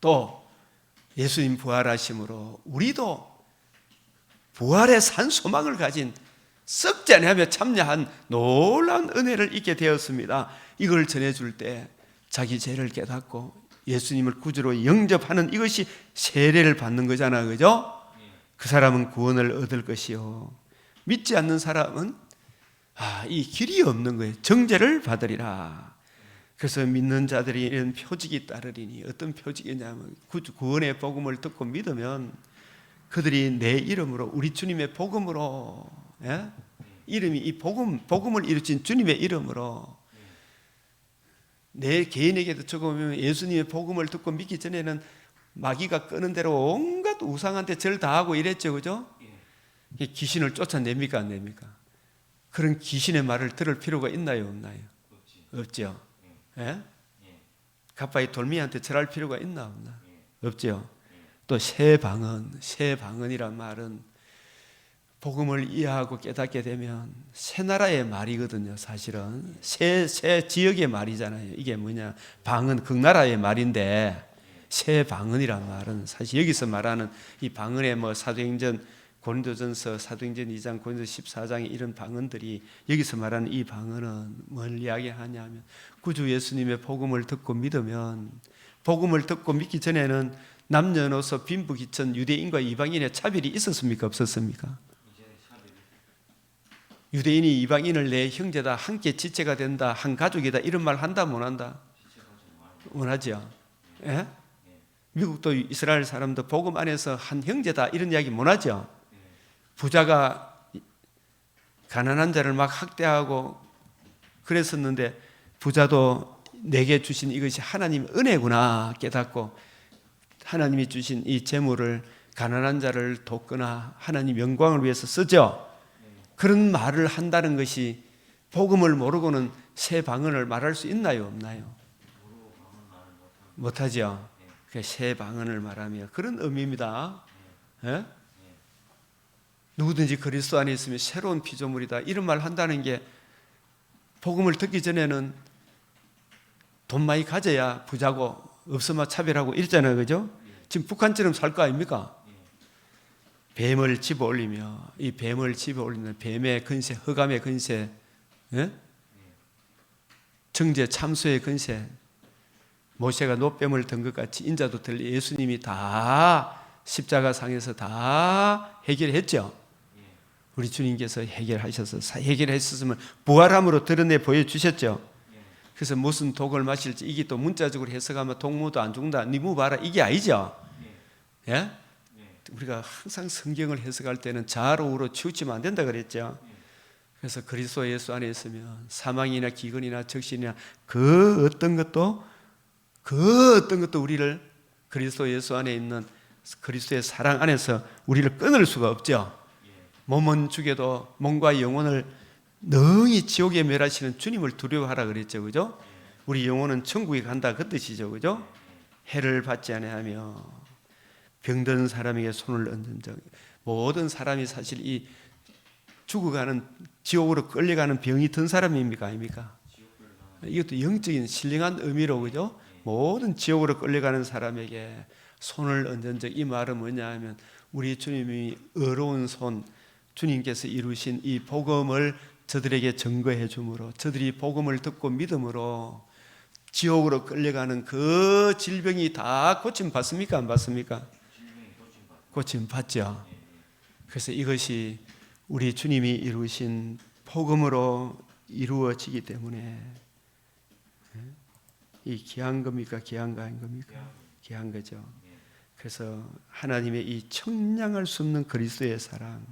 또 예수님 부활하심으로 우리도 부활의 산 소망을 가진 썩지 아니하며 참여한 놀라운 은혜를 잊게 되었습니다. 이걸 전해줄 때 자기 죄를 깨닫고 예수님을 구주로 영접하는 이것이 세례를 받는 거잖아, 그죠? 그 사람은 구원을 얻을 것이요, 믿지 않는 사람은 이 길이 없는 거예요. 정죄를 받으리라. 그래서 믿는 자들이 이런 표직이 따르리니, 어떤 표직이냐면 구원의 복음을 듣고 믿으면 그들이 내 이름으로, 우리 주님의 복음으로, 이름이 이 복음을 이루신 주님의 이름으로 내 개인에게도 적으면 예수님의 복음을 듣고 믿기 전에는 마귀가 끄는 대로 온갖 우상한테 절 다하고 이랬죠, 그죠? 귀신을 쫓아냅니까, 안 냅니까? 그런 귀신의 말을 들을 필요가 있나요, 없나요? 없죠. 예? 가빠이 돌미한테 절할 필요가 있나, 없나? 없죠. 또 새방언이란 말은 복음을 이해하고 깨닫게 되면 새 나라의 말이거든요. 사실은 새 지역의 말이잖아요. 이게 뭐냐, 방언 극나라의 말인데 새 방언이란 말은 사실 여기서 말하는 이 방언의 뭐 사도행전 고린도전서, 사도행전 2장, 고린도서 14장의 이런 방언들이 여기서 말하는 이 방언은 뭘 이야기하냐면 구주 예수님의 복음을 듣고 믿으면 복음을 듣고 믿기 전에는 남녀노소 빈부귀천 유대인과 이방인의 차별이 있었습니까? 없었습니까? 유대인이 이방인을 내 형제다, 함께 지체가 된다, 한 가족이다 이런 말 한다 못 한다? 원하죠. 예? 미국도 이스라엘 사람도 복음 안에서 한 형제다 이런 이야기 못 하죠. 부자가 가난한 자를 막 학대하고 그랬었는데 부자도 내게 주신 이것이 하나님 은혜구나 깨닫고 하나님이 주신 이 재물을 가난한 자를 돕거나 하나님 영광을 위해서 쓰죠. 그런 말을 한다는 것이 복음을 모르고는 새 방언을 말할 수 있나요? 없나요? 못하죠. 새 방언을 말하며 그런 의미입니다. 예? 누구든지 그리스도 안에 있으면 새로운 피조물이다 이런 말 한다는 게 복음을 듣기 전에는 돈 많이 가져야 부자고 없으면 차별하고 이랬잖아요. 그죠? 지금 북한처럼 살 거 아닙니까? 뱀을 집어 올리며 이 뱀을 집어 올리는 뱀의 근세, 흑암의 근세, 예? 정죄 참수의 근세, 모세가 노뱀을 든 것 같이 인자도 들 예수님이 다 십자가상에서 다 해결했죠. 우리 주님께서 해결하셔서 해결했었으면 부활함으로 드러내 보여주셨죠. 그래서 무슨 독을 마실지 이게 또 문자적으로 해석하면 독무도 안 죽는다 니무 봐라 이게 아니죠. 예? 우리가 항상 성경을 해석할 때는 좌로우로 치우치면 안 된다 그랬죠. 그래서 그리스도 예수 안에 있으면 사망이나 기근이나 적신이나 그 어떤 것도 우리를 그리스도 예수 안에 있는 그리스도의 사랑 안에서 우리를 끊을 수가 없죠. 몸은 죽여도 몸과 영혼을 능히 지옥에 멸하시는 주님을 두려워하라 그랬죠. 그죠? 우리 영혼은 천국에 간다 그 뜻이죠. 그죠? 해를 받지 아니하며 병든 사람에게 손을 얹은 적 모든 사람이 사실 이 죽어가는 지옥으로 끌려가는 병이 든 사람입니까? 아닙니까? 이것도 영적인 신령한 의미로 그죠? 모든 지옥으로 끌려가는 사람에게 손을 얹은 적 이 말은 뭐냐 하면 우리 주님이 의로운 손 주님께서 이루신 이 복음을 저들에게 증거해 주므로 저들이 복음을 듣고 믿음으로 지옥으로 끌려가는 그 질병이 다 고침 받습니까? 안 받습니까? 고침 받죠. 그래서 이것이 우리 주님이 이루신 복음으로 이루어지기 때문에 이 귀한 겁니까? 귀한 거 아닌 겁니까? 귀한 거죠. 그래서 하나님의 이 청량할 수 없는 그리스도의 사랑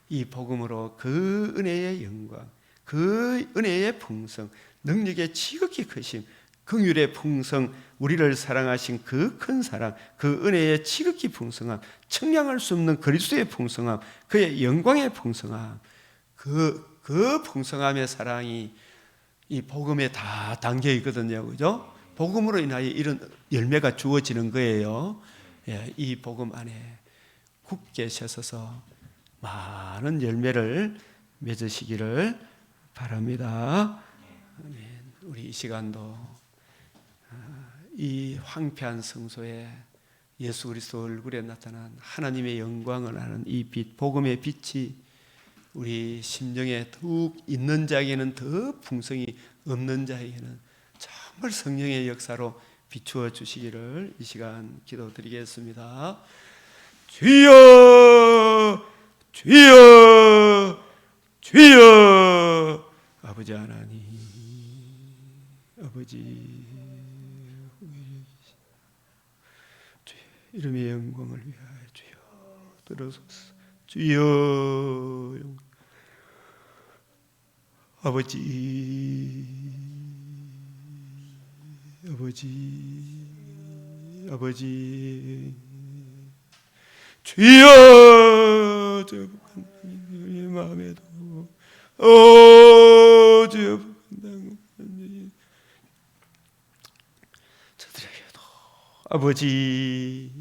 이 복음으로 그 은혜의 영광, 그 은혜의 풍성, 능력의 지극히 크심, 긍휼의 풍성, 우리를 사랑하신 그 큰 사랑, 그 은혜의 지극히 풍성함, 청량할 수 없는 그리스도의 풍성함, 그의 영광의 풍성함, 그 풍성함의 사랑이 이 복음에 다 담겨 있거든요, 그죠? 복음으로 인하여 이런 열매가 주어지는 거예요. 예, 이 복음 안에 굳게 서서 많은 열매를 맺으시기를 바랍니다. 우리 이 시간도 이 황폐한 성소에 예수 그리스도 얼굴에 나타난 하나님의 영광을 아는 이 빛, 복음의 빛이 우리 심령에 더욱 있는 자에게는 더 풍성이 없는 자에게는 정말 성령의 역사로 비추어 주시기를 이 시간 기도드리겠습니다. 주여 주여 주여 아버지 하나님 아버지 주의 이름의 영광을 위하여 주여 들어소서 주여 아버지 주여 저 북한의 마음에도 주여 북한 저들에게도 아버지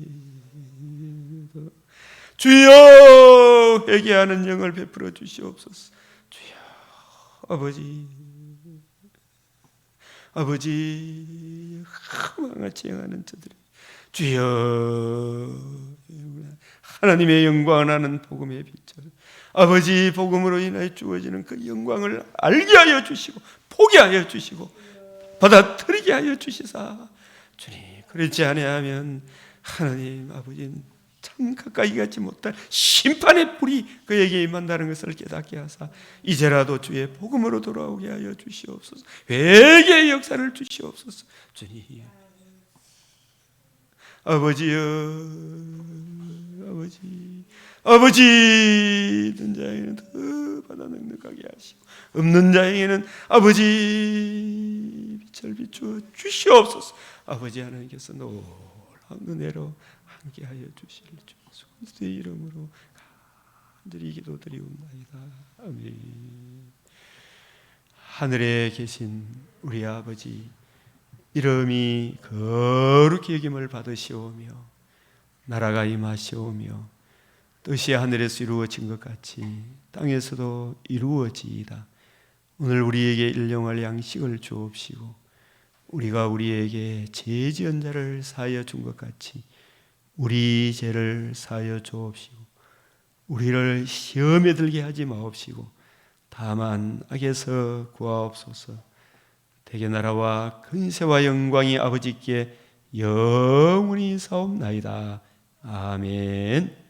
주여 회개하는 영을 베풀어 주시옵소서. 주여 아버지 망같이 행하는 저들이 주여 하나님의 영광을 아는 복음의 빛을 아버지 복음으로 인하여 주어지는 그 영광을 알게 하여 주시고 보게 하여 주시고 받아들이게 하여 주시사 주님 그렇지 아니하면 하나님 아버지는 참 가까이 가지 못할 심판의 불이 그에게 임한다는 것을 깨닫게 하사 이제라도 주의 복음으로 돌아오게 하여 주시옵소서. 회개의 역사를 주시옵소서. 주님 아버지여 아버지 있는 자에게는 더 받아 넉넉하게 하시고 없는 자에게는 아버지 빛을 비추어 주시옵소서. 아버지 하나님께서 놀라운 은혜로 함께하여 주실 주 예수 그리스도의 이름으로 간절히 기도드리옵나이다. 아멘. 하늘에 계신 우리 아버지 이름이 거룩히 여김을 받으시오며 나라가 임하시오며 뜻이 하늘에서 이루어진 것 같이 땅에서도 이루어지이다. 오늘 우리에게 일용할 양식을 주옵시고 우리가 우리에게 죄 지은 자를 사하여 준 것 같이 우리 죄를 사하여 주옵시고 우리를 시험에 들게 하지 마옵시고 다만 악에서 구하옵소서. 대개 나라와 근세와 영광이 아버지께 영원히 사옵나이다. 아멘.